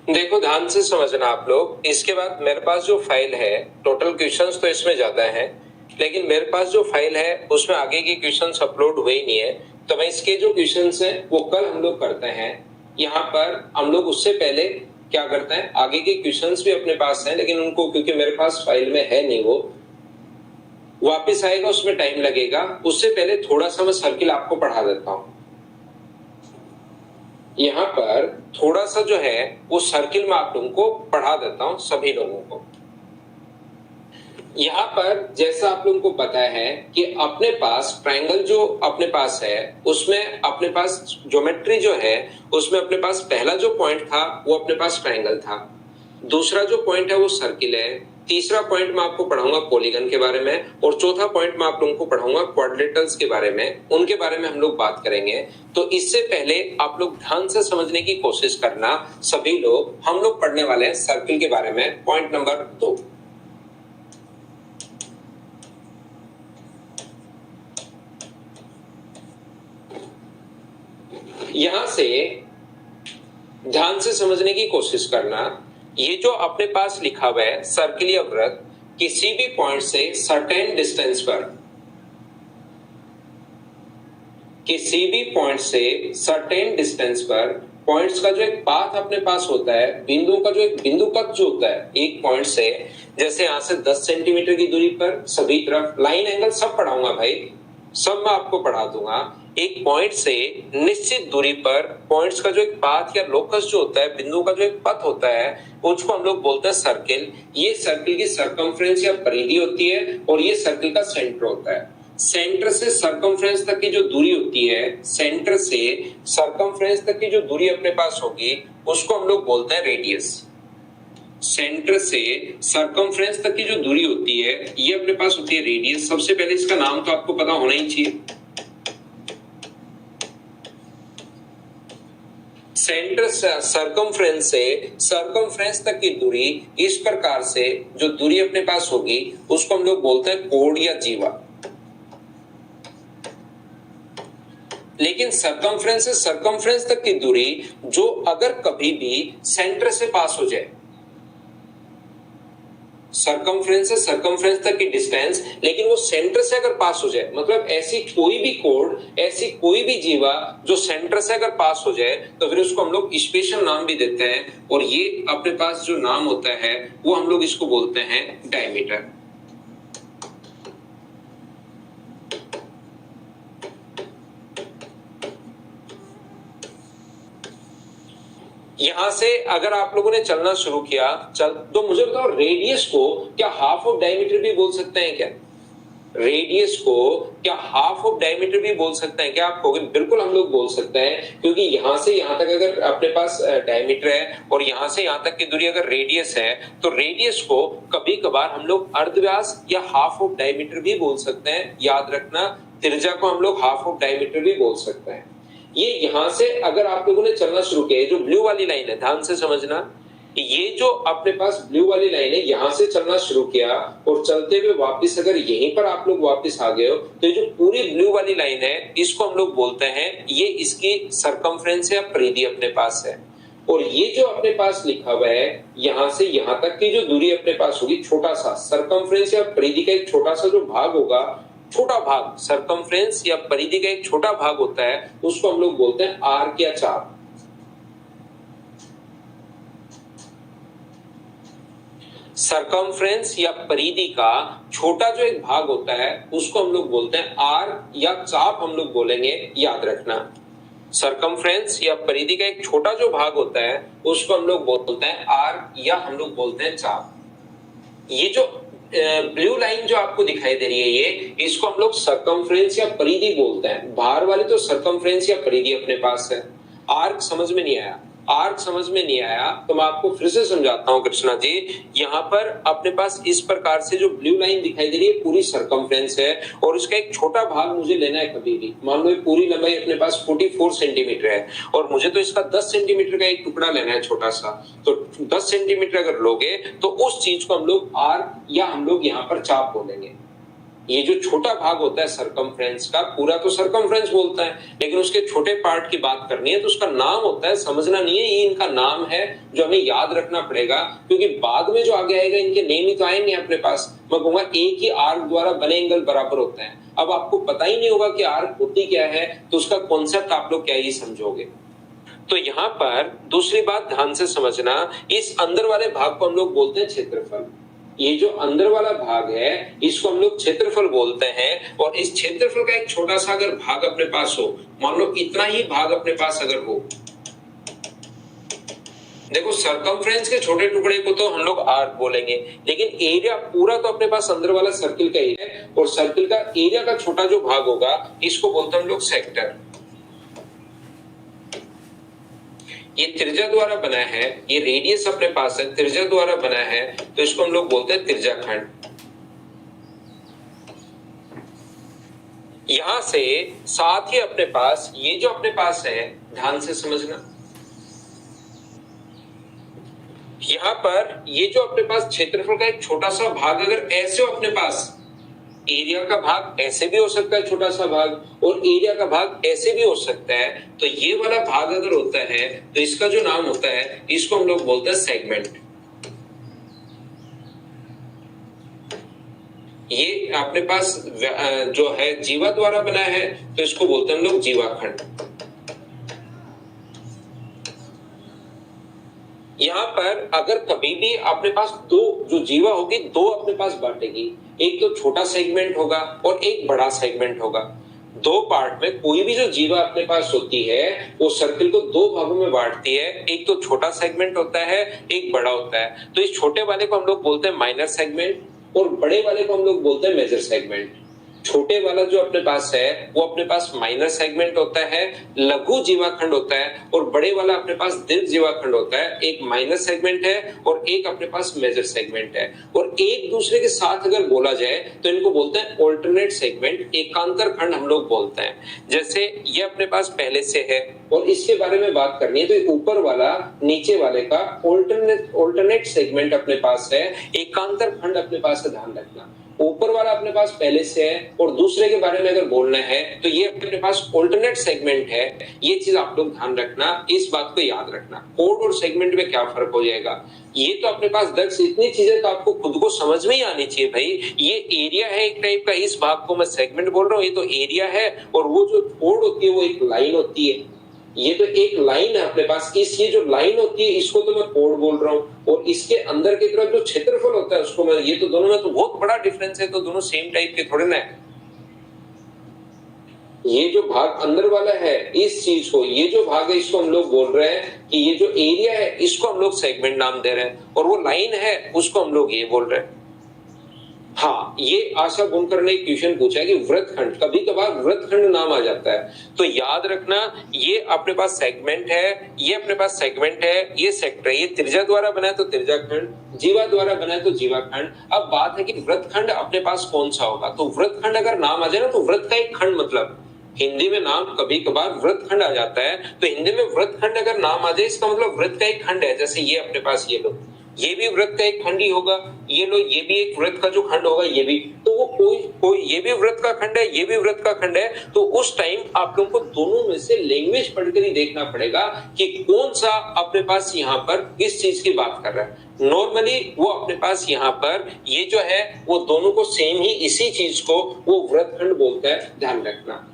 Speaker 1: देखो ध्यान से समझना आप लोग। इसके बाद मेरे पास जो फाइल है, टोटल क्वेश्चंस तो इसमें ज्यादा है, लेकिन मेरे पास जो फाइल है उसमें आगे के क्वेश्चंस अपलोड हुए ही नहीं है, तो मैं इसके जो क्वेश्चंस हैं वो कल हम लोग करते हैं। यहाँ पर हम लोग उससे पहले क्या करते हैं, आगे के क्वेश्चंस भी अपने पास हैं, लेकिन उनको क्योंकि मेरे पास फाइल में है नहीं, वो वापस आएगा उसमें टाइम लगेगा। उससे पहले थोड़ा सा मैं सर्किल आपको पढ़ा देता हूं। यहाँ पर थोड़ा सा जो है वो सर्किल में आप लोगों को पढ़ा देता हूं, सभी लोगों को। यहाँ पर जैसा आप लोगों को पता है कि अपने पास ट्रायंगल जो अपने पास है उसमें अपने पास ज्योमेट्री जो है उसमें अपने पास पहला जो पॉइंट था वो अपने पास ट्रायंगल था, दूसरा जो पॉइंट है वो सर्किल है, तीसरा पॉइंट मैं आपको पढ़ाऊंगा पॉलीगन के बारे में, और चौथा पॉइंट मैं आप लोगों को पढ़ाऊंगा क्वाड्रिलेटरल्स के बारे में, उनके बारे में हम लोग बात करेंगे। तो इससे पहले आप लोग ध्यान से समझने की कोशिश करना सभी लोग। हम लोग पढ़ने वाले हैं सर्किल के बारे में, पॉइंट नंबर 2। यहां से ध्यान से समझने की कोशिश करना। ये जो अपने पास लिखा हुआ है सर्किलीय वृत्त किसी भी पॉइंट से सर्टेन डिस्टेंस पर, किसी भी पॉइंट से सर्टेन डिस्टेंस पर पॉइंट्स का जो एक पाथ अपने पास होता है, बिंदु का जो एक बिंदु पथ जो होता है एक पॉइंट से, जैसे यहां से 10 सेंटीमीटर की दूरी पर सभी तरफ लाइन एंगल सब पढ़ाऊंगा भाई, सब मैं आपको पढ़ा दूंगा। एक पॉइंट से निश्चित दूरी पर पॉइंट्स का जो एक पाथ या लोकस जो होता है, बिंदु का जो एक पथ होता है, उसको हम लोग बोलते हैं सर्किल। ये सर्किल की सरकमफ्रेंस या परिधि होती है और ये सर्किल का सेंटर होता है। सेंटर से सरकमफ्रेंस तक की जो दूरी होती है, सेंटर से सरकमफ्रेंस तक की जो दूरी अपने पास होगी उसको हम लोग बोलते हैं रेडियस। सेंटर से सरकमफ्रेंस तक की जो दूरी होती है ये अपने पास होती है रेडियस। सबसे पहले इसका नाम तो आपको पता होना ही चाहिए। सेंटर सरकमफ्रेंस से सरकमफ्रेंस तक की दूरी इस प्रकार से जो दूरी अपने पास होगी उसको हम लोग बोलते हैं कोण या जीवा। लेकिन सरकमफ्रेंस से सरकमफ्रेंस तक की दूरी जो अगर कभी भी सेंटर से पास हो जाए, सरकमफ्रेंस से सरकमफ्रेंस तक की डिस्टेंस लेकिन वो सेंटर से अगर पास हो जाए, मतलब ऐसी कोई भी कोण, ऐसी कोई भी जीवा जो सेंटर से अगर पास हो जाए तो फिर उसको हम लोग स्पेशल नाम भी देते हैं और ये अपने पास जो नाम होता है वो हम लोग इसको बोलते हैं डायमीटर। यहां से अगर आप लोगों ने चलना शुरू किया तो मुझे बताओ रेडियस को क्या हाफ ऑफ डायमीटर भी बोल सकते हैं क्या? रेडियस को क्या हाफ ऑफ डायमीटर भी बोल सकते हैं क्या? आप कहोगे बिल्कुल हम लोग बोल सकते हैं, क्योंकि यहां से यहां तक अगर अपने पास डायमीटर है और यहां से यहां तक की दूरी अगर रेडियस है तो रेडियस को कभी कभार हम लोग अर्धव्यास या हाफ ऑफ डायमीटर भी बोल सकते हैं। याद रखना, त्रिज्या को हम लोग हाफ ऑफ डायमीटर भी बोल सकते हैं। ये यहां से अगर आप लोगों ने चलना शुरू किया, जो ब्लू वाली लाइन है ध्यान से समझना, ये जो अपने पास ब्लू वाली लाइन है यहां से चलना शुरू किया और चलते हुए वापस अगर यहीं पर आप लोग वापस आ गए हो तो ये जो पूरी ब्लू वाली लाइन है इसको हम लोग बोलते हैं, ये इसकी सरकमफ्रेंस या परिधि अपने पास है। और ये जो अपने पास लिखा हुआ है यहां से यहां तक की जो दूरी अपने पास होगी, छोटा सा सरकमफ्रेंस या परिधि का एक छोटा सा जो भाग होगा, छोटा भाग सरकमफ्रेंस या परिधि का एक छोटा भाग होता है, उसको हम लोग बोलते हैं आर्क या चाप। सरकमफ्रेंस या परिधि का छोटा जो एक भाग होता है उसको हम लोग बोलते हैं आर्क या चाप, हम लोग बोलेंगे, याद रखना। सरकमफ्रेंस या परिधि का एक छोटा जो भाग होता है उसको हम लोग बोलते हैं आर्क या हम लोग बोलते हैं चाप। ये जो ब्लू लाइन जो आपको दिखाई दे रही है ये, इसको हम लोग सरकमफ्रेंस या परिधि बोलते हैं। बाहर वाले तो सरकमफ्रेंस या परिधि अपने पास है। आर्क समझ में नहीं आया? आर्क समझ में नहीं आया तो मैं आपको फिर से समझाता हूं कृष्णा जी। यहाँ पर अपने पास इस प्रकार से जो ब्लू लाइन दिखाई दे रही है पूरी सरकमफ्रेंस है और उसका एक छोटा भाग मुझे लेना है कभी भी। मान लो पूरी लंबाई अपने पास 44 सेंटीमीटर है और मुझे तो इसका 10 सेंटीमीटर का एक टुकड़ा लेना है छोटा सा, तो 10 सेंटीमीटर अगर लोगे तो उस चीज को हम लोग आर्क या हम लोग यहाँ पर चाप बोलेंगे। ये जो छोटा भाग होता है सरकमफ्रेंस का, पूरा तो सरकमफ्रेंस बोलता है लेकिन उसके छोटे पार्ट की बात करनी है तो उसका नाम होता है, समझना नहीं है, ये इनका नाम है जो हमें याद रखना पड़ेगा, क्योंकि बाद में जो आगे आएगा इनके नेम ही तो आएंगे अपने पास। मैं कहूंगा एक ही आर्क द्वारा बने एंगल बराबर होते हैं। अब आपको पता ही नहीं होगा कि आर्क होती क्या है तो उसका कॉन्सेप्ट आप लोग क्या ही समझोगे। तो यहाँ पर दूसरी बात ध्यान से समझना, इस अंदर वाले भाग को हम लोग बोलते हैं क्षेत्रफल। ये जो अंदर वाला भाग है इसको हम लोग क्षेत्रफल बोलते हैं और इस क्षेत्रफल का एक छोटा सा अगर भाग अपने पास हो, मान लो इतना ही भाग अपने पास अगर हो, देखो सरकमफ्रेंस के छोटे टुकड़े को तो हम लोग आर्क बोलेंगे लेकिन एरिया पूरा तो अपने पास अंदर वाला सर्किल का एरिया है और सर्किल का एरिया का छोटा जो भाग होगा इसको बोलते हैं हम लोग सेक्टर। ये त्रिज्या द्वारा बना है, ये रेडियस अपने पास है, त्रिज्या द्वारा बना है तो इसको हम लोग बोलते हैं त्रिज्याखंड। यहां से साथ ही अपने पास ये जो अपने पास है ध्यान से समझना, यहां पर ये जो अपने पास क्षेत्रफल का एक छोटा सा भाग अगर ऐसे हो अपने पास, एरिया का भाग ऐसे भी हो सकता है छोटा सा भाग और एरिया का भाग ऐसे भी हो सकता है, तो ये वाला भाग अगर होता है तो इसका जो नाम होता है इसको हम लोग बोलते हैं सेगमेंट। ये अपने पास जो है जीवा द्वारा बना है, तो इसको बोलते हैं हम लोग जीवाखंड। यहाँ पर अगर कभी भी अपने पास दो जो जीवा होगी, दो अपने पास बांटेगी, एक तो छोटा सेगमेंट होगा और एक बड़ा सेगमेंट होगा। दो पार्ट में कोई भी जो जीवा अपने पास होती है वो सर्किल को दो भागों में बांटती है, एक तो छोटा सेगमेंट होता है, एक बड़ा होता है। तो इस छोटे वाले को हम लोग बोलते हैं माइनर सेगमेंट और बड़े वाले को हम लोग बोलते हैं मेजर सेगमेंट। छोटे वाला जो अपने पास है वो अपने पास माइनर सेगमेंट होता है, लघु जीवाखंड होता है, और बड़े वाला अपने पास दीर्घ जीवाखंड होता है। एक माइनर सेगमेंट है और एक अपने पास मेजर सेगमेंट है, और एक दूसरे के साथ अगर बोला जाए तो इनको बोलते हैं ऑल्टरनेट सेगमेंट, एकांतर खंड हम लोग बोलते हैं। जैसे ये अपने पास पहले से है और इसके बारे में बात करनी है, तो ऊपर वाला नीचे वाले का ऑल्टरनेट सेगमेंट अपने पास है, एकांतर खंड अपने पास है, ध्यान रखना। ऊपर वाला अपने पास पहले से है और दूसरे के बारे में अगर बोलना है तो ये अपने पास ऑल्टरनेट सेगमेंट है। ये चीज आप लोग ध्यान रखना, इस बात को याद रखना। कोड और सेगमेंट में क्या फर्क हो जाएगा, ये तो अपने पास दक्ष इतनी चीजें तो आपको खुद को समझ में ही आनी चाहिए भाई। ये एरिया है एक टाइप का, इस भाग को मैं सेगमेंट बोल रहा हूँ, ये तो एरिया है, और वो जो कोड होती है वो एक लाइन होती है। ये तो एक लाइन है अपने पास, इस ये जो लाइन होती है इसको तो मैं कोड बोल रहा हूँ, और इसके अंदर की तरफ जो क्षेत्रफल होता है उसको मैं, ये तो दोनों में तो बहुत बड़ा डिफरेंस है, तो दोनों सेम टाइप के थोड़े ना है। ये जो भाग अंदर वाला है इस चीज को, ये जो भाग है इसको हम लोग बोल रहे हैं कि ये जो एरिया है इसको हम लोग सेगमेंट नाम दे रहे हैं, और वो लाइन है उसको हम लोग ये बोल रहे हैं। हाँ, ये आशा बुनकर ने क्वेश्चन पूछा है कि वृत्तखंड, कभी कभार वृत्तखंड नाम आ जाता है, तो याद रखना ये अपने पास सेगमेंट है, ये अपने पास सेगमेंट है, ये सेक्टर है, ये त्रिज्या द्वारा बना है तो त्रिज्याखंड, जीवा द्वारा बना है तो जीवाखंड। अब बात है कि वृत्तखंड अपने पास कौन सा होगा, तो वृत्तखंड अगर नाम आ जाए ना तो वृत्त का एक खंड, मतलब हिंदी में नाम कभी कभार वृत्तखंड आ जाता है, तो हिंदी में वृत्तखंड अगर नाम आ जाए इसका मतलब वृत्त का एक खंड है। जैसे ये अपने पास ये लो, ये भी वृत्त का एक खंड ही होगा, ये लो ये भी एक वृत्त का जो खंड होगा, ये भी, तो वो कोई ये भी वृत्त का खंड है, ये भी वृत्त का खंड है, तो उस टाइम आप लोगों को दोनों में से लैंग्वेज पढ़कर ही देखना पड़ेगा कि कौन सा अपने पास यहाँ पर किस चीज की बात कर रहा है। नॉर्मली वो अपने पास यहाँ पर ये जो है वो दोनों को सेम ही, इसी चीज को वो वृत्तखंड बोलता है, ध्यान रखना।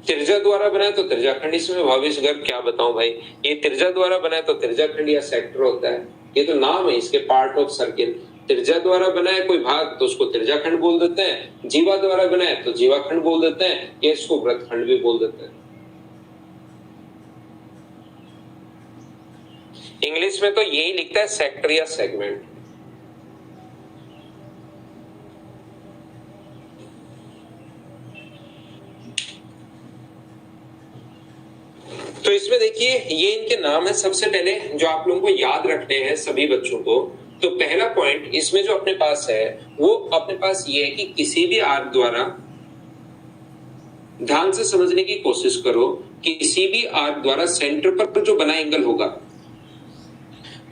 Speaker 1: त्रिज्या द्वारा बना है तो त्रिज्याखंड, इसमें भावेश गर्ग क्या बताऊं भाई, ये त्रिज्या द्वारा बना है तो त्रिज्याखंड या सेक्टर होता है, ये तो नाम है इसके, पार्ट ऑफ सर्किल। त्रिज्या द्वारा बना है कोई भाग तो उसको त्रिज्याखंड बोल देते हैं, जीवा द्वारा बना है तो जीवाखंड बोल देते हैं, या इसको वृत्तखंड भी बोल देते हैं। इंग्लिश में तो यही लिखता है सेक्टर या सेगमेंट। तो इसमें देखिए ये इनके नाम है। सबसे पहले जो आप लोगों को याद रखने हैं सभी बच्चों को, तो पहला पॉइंट इसमें जो अपने पास है वो अपने पास ये है कि किसी भी आर्क द्वारा, ध्यान से समझने की कोशिश करो, किसी भी आर्क द्वारा सेंटर पर जो बना एंगल होगा,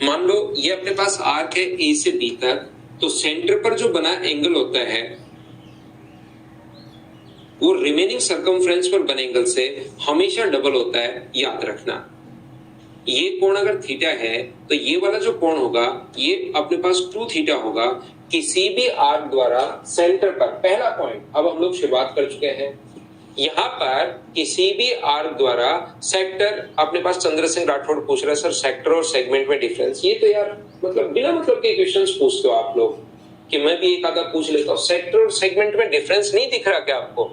Speaker 1: मान लो ये अपने पास आर्क है ए से बी तक, तो सेंटर पर जो बना एंगल होता है वो रिमेनिंग सर्कमफ्रेंस पर बने एंगल से हमेशा डबल होता है, याद रखना। ये कोण अगर थीटा है तो ये वाला जो कोण होगा ये अपने पास 2 थीटा होगा किसी भी आर्क द्वारा सेंटर पर। पहला पॉइंट अब हम लोग शुरुआत कर चुके हैं। यहाँ पर किसी भी आर्क द्वारा सेक्टर, अपने पास चंद्र सिंह राठौड़ पूछ रहा है सर सेक्टर और सेगमेंट में डिफरेंस। ये तो यार मतलब बिना मतलब के क्वेश्चंस पूछते हो आप लोग, कि मैं भी एक आधा पूछ लेता हूँ। सेक्टर और सेगमेंट में डिफरेंस नहीं दिख रहा क्या आपको?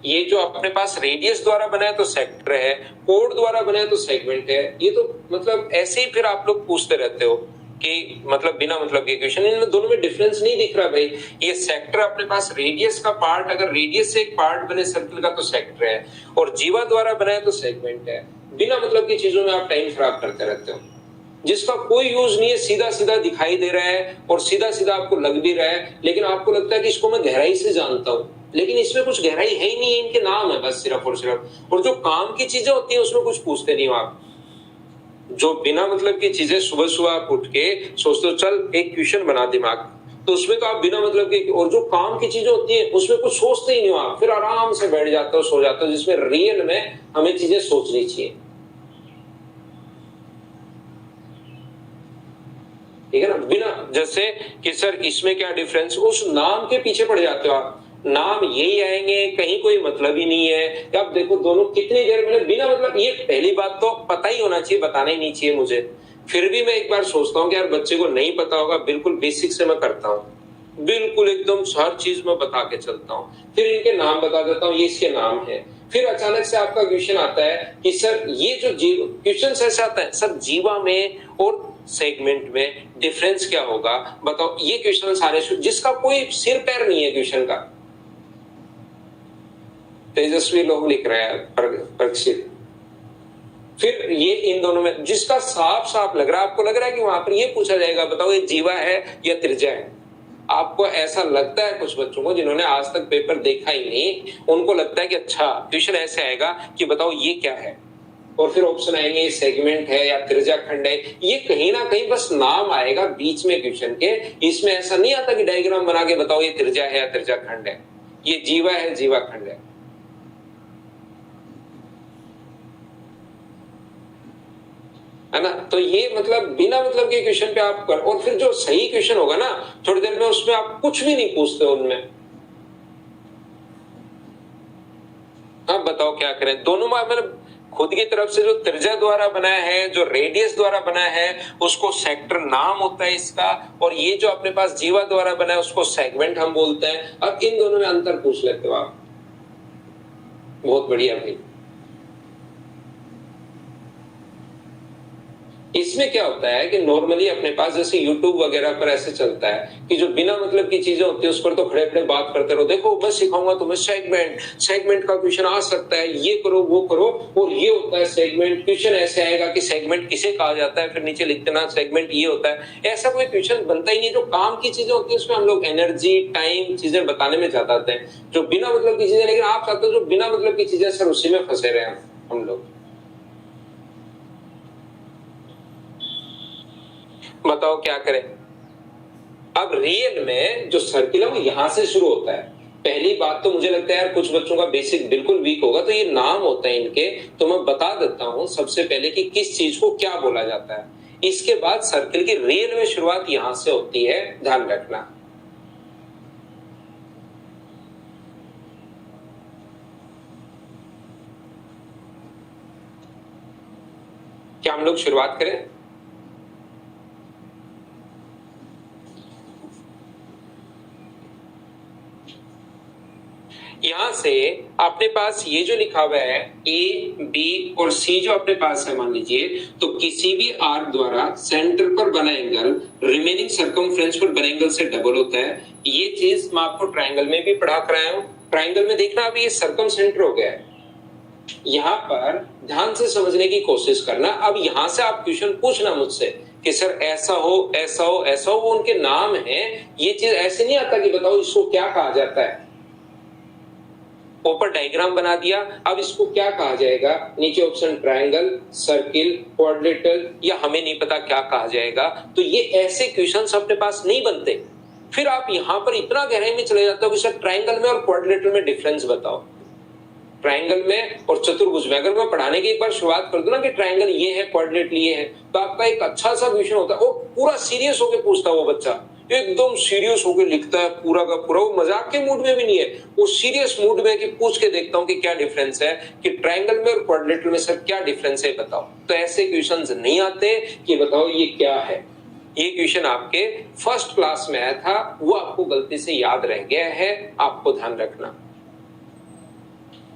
Speaker 1: ये जो अपने पास रेडियस द्वारा बना है तो सेक्टर है, कोड द्वारा बना है तो सेगमेंट है। ये तो मतलब ऐसे ही फिर आप लोग पूछते रहते हो कि मतलब बिना मतलब के क्वेश्चन, इनमें दोनों में डिफरेंस नहीं दिख रहा भाई। ये सेक्टर अपने पास रेडियस का पार्ट, अगर रेडियस से एक पार्ट बने सर्कल का तो सेक्टर है, और जीवा द्वारा बना है तो सेगमेंट है। बिना मतलब की चीजों में आप टाइम खराब करते रहते हो, जिसका कोई यूज नहीं है, सीधा सीधा दिखाई दे रहा है और सीधा सीधा आपको लग भी रहा है, लेकिन आपको लगता है कि इसको मैं गहराई से जानता हूं, लेकिन इसमें कुछ गहराई है ही नहीं है, इनके नाम है बस सिर्फ और सिर्फ। और जो काम की चीजें होती है उसमें कुछ पूछते नहीं हो आप। जो बिना मतलब की चीजें सुबह सुबह आप उठ के सोचते हो चल एक क्वेश्चन बना दिमाग, तो उसमें तो आप बिना मतलब के, और जो काम की चीजें होती है उसमें कुछ सोचते ही नहीं हो आप, फिर आराम से बैठ जाते हो, सो जाते हो, जिसमें रियल में हमें चीजें सोचनी चाहिए। ठीक है ना, बिना जैसे कि सर इसमें क्या डिफरेंस, उस नाम के पीछे पड़ जाते हो आप, नाम यही आएंगे, कहीं कोई मतलब ही नहीं है। अब देखो दोनों कितनी देर में बिना मतलब, ये पहली बात तो पता ही होना चाहिए, बताना ही नहीं चाहिए मुझे। फिर भी मैं एक बार सोचता हूँ कि यार बच्चे को नहीं पता होगा, बिल्कुल बेसिक से मैं करता हूँ, बिल्कुल एकदम हर चीज में बता के चलता हूँ, फिर इनके नाम बता देता हूँ, ये इसके नाम है। फिर अचानक से आपका क्वेश्चन आता है कि सर ये जो क्वेश्चन ऐसा आता है, सर जीवा में और सेगमेंट में डिफरेंस क्या होगा बताओ। ये क्वेश्चन सारे जिसका कोई सिर पैर नहीं है क्वेश्चन का, तेजस्वी लोग लिख रहे हैं परीक्षित। फिर ये इन दोनों में जिसका साफ साफ लग रहा है, आपको लग रहा है कि वहां पर ये पूछा जाएगा बताओ ये जीवा है या त्रिज्या है। आपको ऐसा लगता है, कुछ बच्चों को जिन्होंने आज तक पेपर देखा ही नहीं, उनको लगता है कि अच्छा क्वेश्चन ऐसे आएगा कि बताओ ये क्या है, और फिर ऑप्शन आएंगे ये सेगमेंट है या त्रिज्या खंड है। ये कहीं ना कहीं बस नाम आएगा बीच में क्वेश्चन के, इसमें ऐसा नहीं आता कि डायग्राम बना के बताओ ये त्रिज्या है या त्रिज्या खंड है, ये जीवा है जीवा खंड है ना। तो ये मतलब बिना मतलब के क्वेश्चन पे आप कर, और फिर जो सही क्वेश्चन होगा ना थोड़ी देर में, उसमें आप कुछ भी नहीं पूछते उनमें। हाँ बताओ क्या करें, दोनों में मैंने खुद की तरफ से जो त्रिज्या द्वारा बनाया है, जो रेडियस द्वारा बनाया है, उसको सेक्टर नाम होता है इसका, और ये जो अपने पास जीवा द्वारा बना है उसको सेगमेंट हम बोलते हैं। अब इन दोनों में अंतर पूछ लेते हो आप, बहुत बढ़िया भाई। इसमें क्या होता है कि नॉर्मली अपने पास जैसे YouTube वगैरह पर ऐसे चलता है कि जो बिना मतलब की चीजें होती है उस पर तो खड़े खड़े बात करते रहो, देखो मैं सिखाऊंगा तुम्हें सेगमेंट का क्वेश्चन आ सकता है, ये करो वो करो, और ये होता है सेगमेंट। क्वेश्चन ऐसे आएगा कि सेगमेंट किसे कहा जाता है, फिर नीचे लिख देना सेगमेंट ये होता है। ऐसा कोई क्वेश्चन बनता ही नहीं। जो काम की चीजें होती है उसमें हम लोग एनर्जी टाइम चीजें बताने में ज्यादा आते हैं, जो बिना मतलब की चीजें, लेकिन आप चाहते हो जो बिना मतलब की चीजें, सर उसी में फंसे रहे हम लोग। बताओ क्या करें। अब रियल में जो सर्किल है वो यहां से शुरू होता है। पहली बात तो मुझे लगता है यार कुछ बच्चों का बेसिक बिल्कुल वीक होगा, तो ये नाम होते हैं इनके, तो मैं बता देता हूं सबसे पहले कि किस चीज को क्या बोला जाता है। इसके बाद सर्किल की रियल में शुरुआत यहां से होती है, ध्यान रखना। क्या हम लोग शुरुआत करें? यहां से अपने पास ये जो लिखा हुआ है ए बी और सी जो अपने पास है, मान लीजिए तो किसी भी आर्क द्वारा सेंटर पर बना एंगल रिमेनिंग सर्कमफ्रेंस पर बने एंगल से डबल होता है। ये चीज मैं आपको ट्रायंगल में भी पढ़ा कराया हूं। ट्रायंगल में देखना अभी ये सर्कम सेंटर हो गया है, यहां पर ध्यान से समझने की कोशिश करना। अब यहां से आप क्वेश्चन पूछना मुझसे कि सर ऐसा हो ऐसा हो ऐसा हो, वो उनके नाम है। ये चीज ऐसे नहीं आता कि बताओ इसको क्या कहा जाता है, ऊपर डायग्राम बना दिया, अब इसको क्या कहा जाएगा, नीचे ऑप्शन ट्रायंगल, सर्किल, क्वाड्रिलेटरल, या हमें नहीं पता क्या कहा जाएगा। तो ये ऐसे क्वेश्चंस अपने पास नहीं बनते। फिर आप यहां पर इतना गहराई में चले जाते हो कि सर ट्रायंगल में और क्वाड्रिलेटरल में डिफरेंस बताओ। ट्रायंगल में और चतुर्भुज में अगर मैं पढ़ाने की एक बार शुरुआत कर दूं ना कि ट्रायंगल ये है क्वाड्रिलेटरल ये है, तो आपका एक अच्छा सा क्वेश्चन होता है, और पूरा सीरियस होकर पूछता है वो बच्चा, एकदम सीरियस होकर लिखता है पूरा का पूरा, वो मजाक के मूड में भी नहीं है, वो सीरियस मूड में कि पूछ के देखता हूं कि क्या डिफरेंस है, कि ट्रायंगल में और क्वाड्रिलेटरल में सर क्या डिफरेंस है बताओ। तो ऐसे क्वेश्चंस नहीं आते कि बताओ ये क्या है। ये क्वेश्चन आपके फर्स्ट क्लास में आया था, वो आपको गलती से याद रह गया है, आपको ध्यान रखना।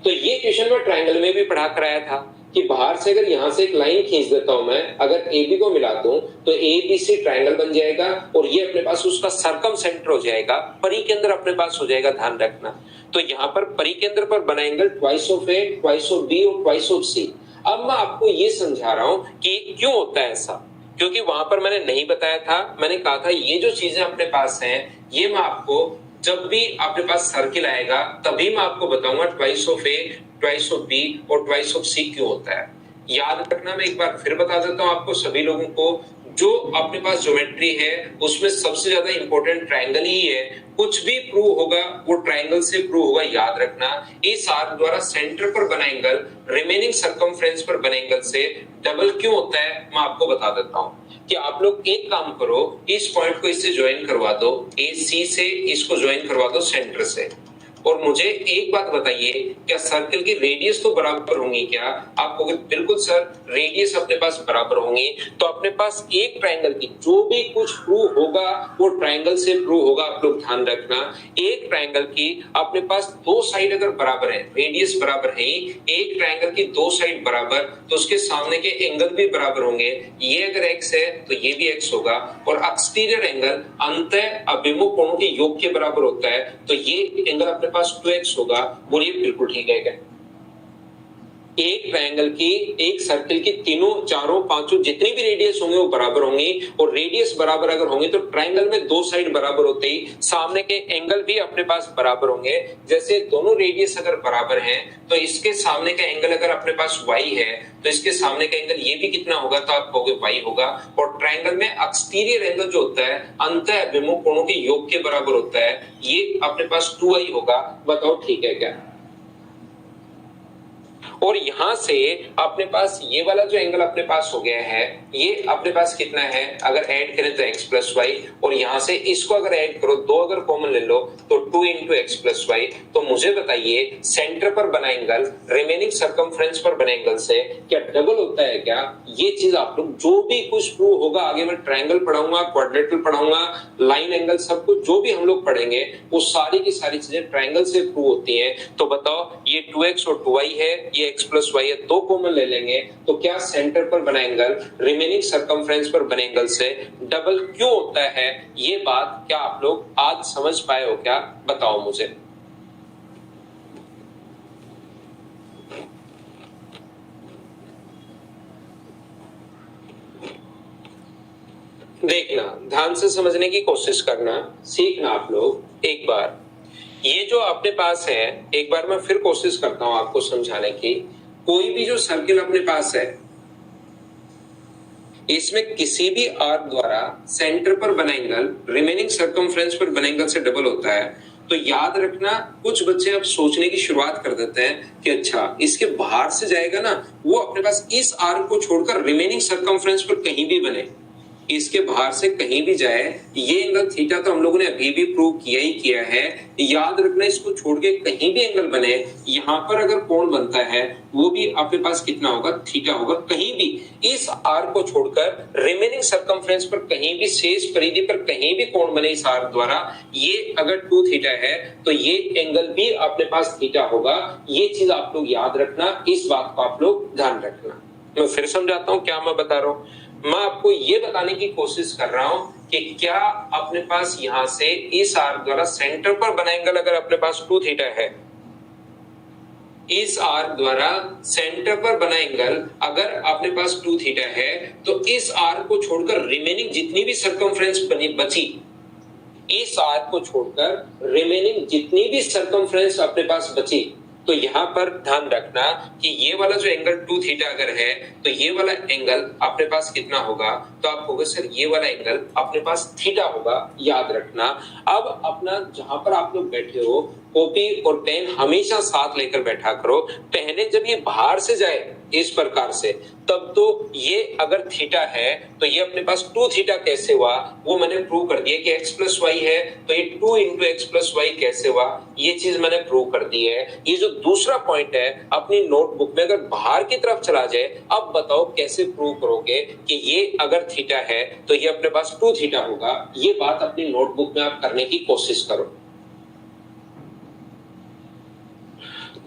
Speaker 1: तो ये क्वेश्चन मैं ट्रायंगल में भी पढ़ा कराया था कि बाहर से अगर यहां से एक लाइन खींच देता हूं मैं, अगर ए बी को मिला दूं तो ए बी सी ट्रायंगल बन जाएगा, और ये अपने पास उसका सर्कम सेंटर हो जाएगा, परिकेंद्र अपने पास हो जाएगा, ध्यान रखना। तो यहां पर परिकेंद्र पर बना angle twice of A, twice of B और ट्वाइस ऑफ सी। अब मैं आपको ये समझा रहा हूं कि क्यों होता है ऐसा, क्योंकि वहां पर मैंने नहीं बताया था। मैंने कहा था ये जो चीजें अपने पास हैं, ये मैं आपको जब भी आपके पास सर्किल आएगा तभी मैं आपको बताऊंगा twice of A, twice of B और ट्वाइस ऑफ सी क्यों होता है। याद रखना, मैं एक बार फिर बता देता हूं आपको सभी लोगों को, जो अपने पास ज्योमेट्री है उसमें सबसे ज्यादा इंपॉर्टेंट ट्रायंगल ही है। कुछ भी प्रूव होगा वो ट्रायंगल से प्रूव होगा, याद रखना। इस आर्क द्वारा सेंटर पर बना एंगल रिमेनिंग सर्कमफ्रेंस पर बने एंगल से डबल क्यों होता है, मैं आपको बता देता हूं। कि आप लोग एक काम करो, इस पॉइंट को इससे ज्वाइन करवा दो, ए सी से इसको ज्वाइन करवा दो सेंटर से। और मुझे एक बात बताइए, क्या सर्कल की रेडियस तो बराबर होंगी क्या? आप कहोगे बिल्कुल सर, रेडियस अपने पास बराबर होंगी। तो अपने पास एक ट्रायंगल की जो भी कुछ प्रूव होगा वो ट्रायंगल से प्रूव होगा। आप लोग ध्यान रखना, एक ट्रायंगल की अपने पास दो साइड अगर बराबर है, रेडियस बराबर है, एक ट्रायंगल की दो साइड बराबर, तो उसके सामने के एंगल भी बराबर होंगे। ये अगर x है तो ये भी x होगा। और एक्सटीरियर एंगल अंतः अभिमुख कोणों के योग के बराबर होता है, तो ये एंगल अपने पास 2x होगा। बोलिए बिल्कुल ठीक है क्या? एक ट्रायंगल की, एक सर्कल की तीनों, चारों, पांचों जितनी भी रेडियस होंगे वो बराबर होंगी। और रेडियस बराबर अगर होंगे तो ट्रायंगल में दो साइड बराबर होते ही सामने के एंगल भी अपने पास बराबर होंगे। जैसे दोनों रेडियस अगर बराबर हैं तो इसके सामने का एंगल अगर अपने पास y है तो इसके सामने का एंगल ये भी कितना होगा? तो आप कहोगे y होगा। और ट्रायंगल में एक्सटीरियर एंगल जो होता है अंतः अभिमुख कोणों के योग के बराबर होता है, ये अपने पास 2i होगा। बताओ ठीक है क्या? और यहां से अपने पास ये वाला जो एंगल अपने पास हो गया है, ये अपने पास कितना है? अगर ऐड करें तो x प्लस वाई, और यहां से इसको अगर ऐड करो, दो अगर कॉमन ले लो तो 2 इंटू एक्स प्लस वाई। तो मुझे बताइए, सेंटर पर बना एंगल रिमेनिंग सरकमफ्रेंस पर बने एंगल से क्या डबल होता है क्या? ये चीज आप लोग जो भी कुछ प्रूव होगा, आगे मैं ट्रायंगल पढ़ाऊंगा, क्वाड्रेटल पढ़ाऊंगा, लाइन एंगल, सब कुछ जो भी हम लोग पढ़ेंगे वो सारी की सारी चीजें ट्रायंगल से प्रूव होती हैं। तो बताओ, ये 2x और 2y है, ये x प्लस वाई है, दो कॉमन ले लेंगे तो क्या सेंटर पर बना एंगल रिमेनिंग सरकमफ्रेंस पर बने एंगल से डबल क्यों होता है? ये बात क्या आप लोग आज समझ पाए हो क्या? बताओ मुझे। देखना, ध्यान से समझने की कोशिश करना, सीखना आप लोग। एक बार ये जो अपने पास है, एक बार मैं फिर कोशिश करता हूं आपको समझाने की। कोई भी जो सर्किल अपने पास है, इसमें किसी भी आर्क द्वारा सेंटर पर बना एंगल रिमेनिंग सरकमफ्रेंस पर बने एंगल से डबल होता है। तो याद रखना, कुछ बच्चे अब सोचने की शुरुआत कर देते हैं कि अच्छा, इसके बाहर से जाएगा ना, वो अपने पास इस आर्क को छोड़कर रिमेनिंग सरकमफ्रेंस पर कहीं भी बने, इसके बाहर से कहीं भी जाए, ये एंगल थीटा तो हम लोगों ने अभी भी प्रूव किया ही किया है। याद रखना, इसको छोड़ के कहीं भी एंगल बने, यहां पर अगर कोण बनता है वो भी आपके पास कितना होगा? थीटा होगा। कहीं भी इस आर्क को छोड़कर रिमेनिंग सरकमफ्रेंस पर कहीं भी, शेष परिधि पर कहीं भी कोण बने इस आर्क द्वारा, ये अगर 2 थीटा है तो ये एंगल भी अपने पास थीटा होगा। ये चीज आप लोग याद रखना, इस बात को आप लोग ध्यान रखना। मैं फिर समझाता हूं क्या मैं बता रहा हूं। मैं आपको ये बताने की कोशिश कर रहा हूं कि क्या अपने पास यहां से इस आर्क द्वारा सेंटर पर बना एंगल अगर अपने पास 2 थीटा है, इस आर्क द्वारा सेंटर पर बना एंगल अगर अपने पास 2 थीटा है, तो इस आर्क को छोड़कर रिमेनिंग जितनी भी सरकमफ्रेंस बची, इस आर्क को छोड़कर रिमेनिंग जितनी भी सरकमफ्रेंस अपने पास बची, तो यहां पर ध्यान रखना कि ये वाला जो एंगल 2 थीटा अगर है तो ये वाला एंगल अपने पास कितना होगा? तो आप कहोगे सर ये वाला एंगल अपने पास थीटा होगा। याद रखना। अब अपना जहां पर आप लोग बैठे हो, कॉपी और पेन हमेशा साथ लेकर बैठा करो। पहले जब ये बाहर से जाए इस प्रकार से, तब तो ये अगर थीटा है तो ये अपने पास 2 थीटा कैसे हुआ, वो मैंने प्रूव कर दिया कि x प्लस वाई है तो ये 2 इंटू एक्स प्लस वाई कैसे हुआ, ये चीज मैंने प्रूव कर दी है। ये जो दूसरा पॉइंट है अपनी नोटबुक में अगर बाहर की तरफ चला जाए, अब बताओ कैसे प्रूव करोगे कि ये अगर थीटा है तो ये अपने पास 2 थीटा होगा। ये बात अपनी नोटबुक में आप करने की कोशिश करो।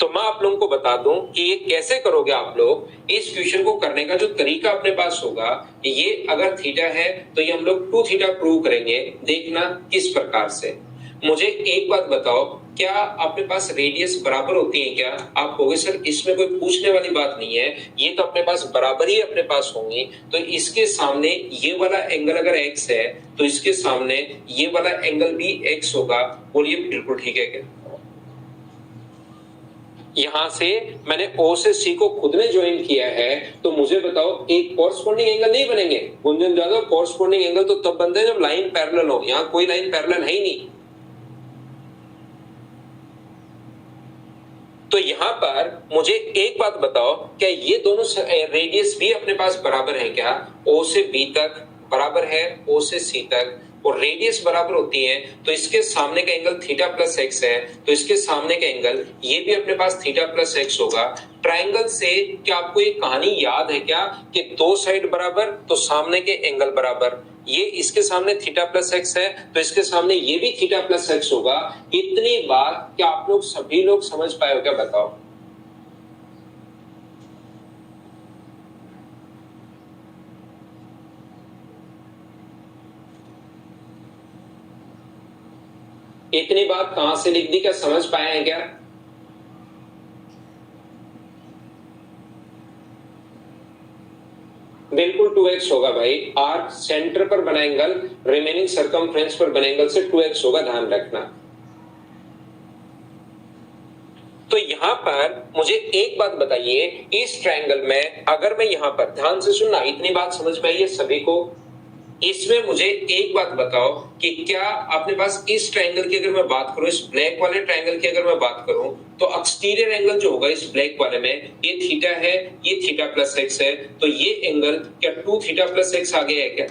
Speaker 1: तो मैं आप लोगों को बता दूं कि ये कैसे करोगे आप लोग। इस क्वेश्चन को करने का जो तरीका अपने पास होगा, ये अगर थीटा है तो ये हम लोग 2 थीटा प्रूव करेंगे। देखना किस प्रकार से। मुझे एक बात बताओ, क्या अपने पास रेडियस बराबर होती है क्या? आप कहोगे सर इसमें कोई पूछने वाली बात नहीं है, ये तो अपने पास बराबर ही अपने पास होंगी। तो इसके सामने ये वाला एंगल अगर x है तो इसके सामने ये वाला एंगल भी x होगा। बोलिए बिल्कुल ठीक है क्या? यहां से मैंने O से C को खुद ने ज्वाइन किया है, तो मुझे बताओ एक कॉरस्पॉन्डिंग एंगल नहीं बनेंगे? गुंजन जादव, कॉरस्पॉन्डिंग एंगल तो तब बनते हैं जब लाइन पैरेलल हो। यहां कोई लाइन पैरेलल है ही नहीं। तो यहां पर मुझे एक बात बताओ, क्या ये दोनों रेडियस भी अपने पास बराबर है क्या? O से B तक बराबर है O से C तक और रेडियस बराबर होती है, तो इसके सामने का एंगल थीटा प्लस एक्स है, तो इसके सामने का एंगल ये भी अपने पास थीटा प्लस एक्स होगा। ट्राइंगल से क्या आपको ये कहानी याद है क्या कि दो साइड बराबर तो सामने के एंगल बराबर, ये इसके सामने थीटा प्लस एक्स है तो इसके सामने ये भी थीटा प्लस एक्स होगा। इतनी बात क्या आप लोग सभी लोग समझ पाए हो क्या, बताओ। इतनी बात कहां से लिख दी, क्या समझ पाए हैं क्या? बिल्कुल 2x होगा भाई। आर्क सेंटर पर बना एंगल रिमेनिंग सर्कमफ्रेंस पर बने एंगल से 2x होगा, ध्यान रखना। तो यहां पर मुझे एक बात बताइए, इस ट्रायंगल में अगर मैं यहां पर, ध्यान से सुनना, इतनी बात समझ में आई है सभी को। इसमें मुझे एक बात बताओ कि क्या अपने पास इस ट्रायंगल की अगर मैं बात करूं, इस ब्लैक वाले ट्रायंगल की अगर मैं बात करूं, तो एक्सटीरियर एंगल जो होगा इस ब्लैक वाले में, ये थीटा है, ये थीटा प्लस एक्स है, तो ये एंगल क्या 2 थीटा प्लस एक्स आ गया है क्या?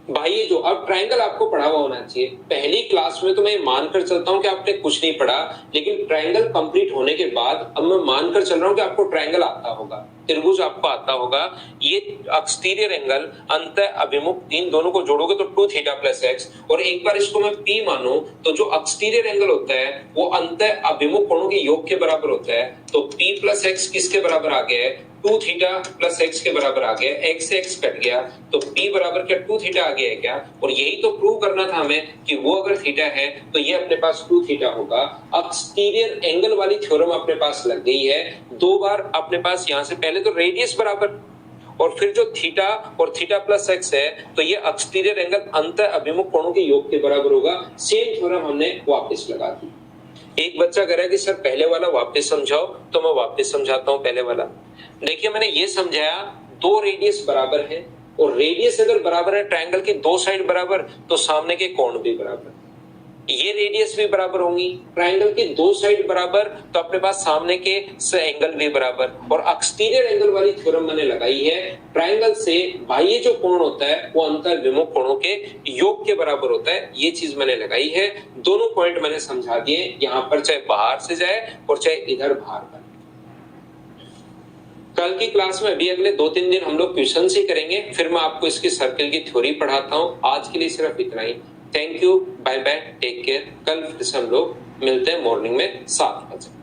Speaker 1: भाई ये जो अब ट्रायंगल आपको पढ़ा हुआ होना चाहिए। पहली क्लास में तो मैं मानकर चलता हूं कि आपने कुछ नहीं पढ़ा, लेकिन ट्रायंगल कंप्लीट होने के बाद अब मैं मानकर चल रहा हूं कि आपको ट्रायंगल आता होगा, त्रिभुज आपको आता होगा। ये एक्सटीरियर एंगल अंत अभिमुख, इन दोनों को जोड़ोगे तो 2 थीटा प्लस एक्स, और एक बार इसको मैं P मानूं तो जो एक्सटीरियर एंगल होता है वो अंत अभिमुख कोणों के योग के बराबर होता है। तो P प्लस एक्स किसके बराबर आ गया है? 2 थीटा प्लस एक्स के बराबर आ गया। एक्स से एक्स कट गया तो P बराबर क्या 2 थीटा आ गया है क्या? और यही तो प्रूव करना था हमें कि वो अगर थीटा है तो ये अपने पास 2 थीटा होगा। एक्सटीरियर एंगल वाली थ्योरम अपने पास लग गई है। दो बार अपने पास यहां से पहले तो रेडियस बराबर और फिर जो थीटा और थीटा प्लस एक्स है, तो ये एक्सटीरियर एंगल अंत अभिमुख कोणों के योग के बराबर होगा। सेम थ्योरम हमने वापस लगा दी। एक बच्चा कह रहा है कि सर पहले वाला वापस समझाओ, तो मैं वापस समझाता हूं पहले वाला। देखिए मैंने ये समझाया, दो रेडियस बराबर है और रेडियस अगर बराबर है, ट्रायंगल की दो साइड बराबर, तो सामने के कोण भी बराबर, ये रेडियस भी बराबर होंगी। ट्रायंगल की दो साइड बराबर तो अपने पास सामने के एंगल भी बराबर, और एक्सटीरियर एंगल वाली थ्योरम मैंने लगाई है। ट्रायंगल से बाह्य जो कोण होता है वो अंतर विमुख कोणों के योग के बराबर होता है, ये चीज मैंने लगाई है। दोनों पॉइंट मैंने समझा दिए, यहां पर चाहे बाहर से जाए और चाहे इधर बाहर का। कल की क्लास में अभी अगले 2-3 दिन हम लोग क्वेश्चन ही करेंगे, फिर मैं आपको इसकी सर्कल की थ्योरी पढ़ाता हूं। आज के लिए सिर्फ इतना ही। Thank you, bye bye, take care. कल फिर से हम लोग मिलते हैं मॉर्निंग में 7 बजे।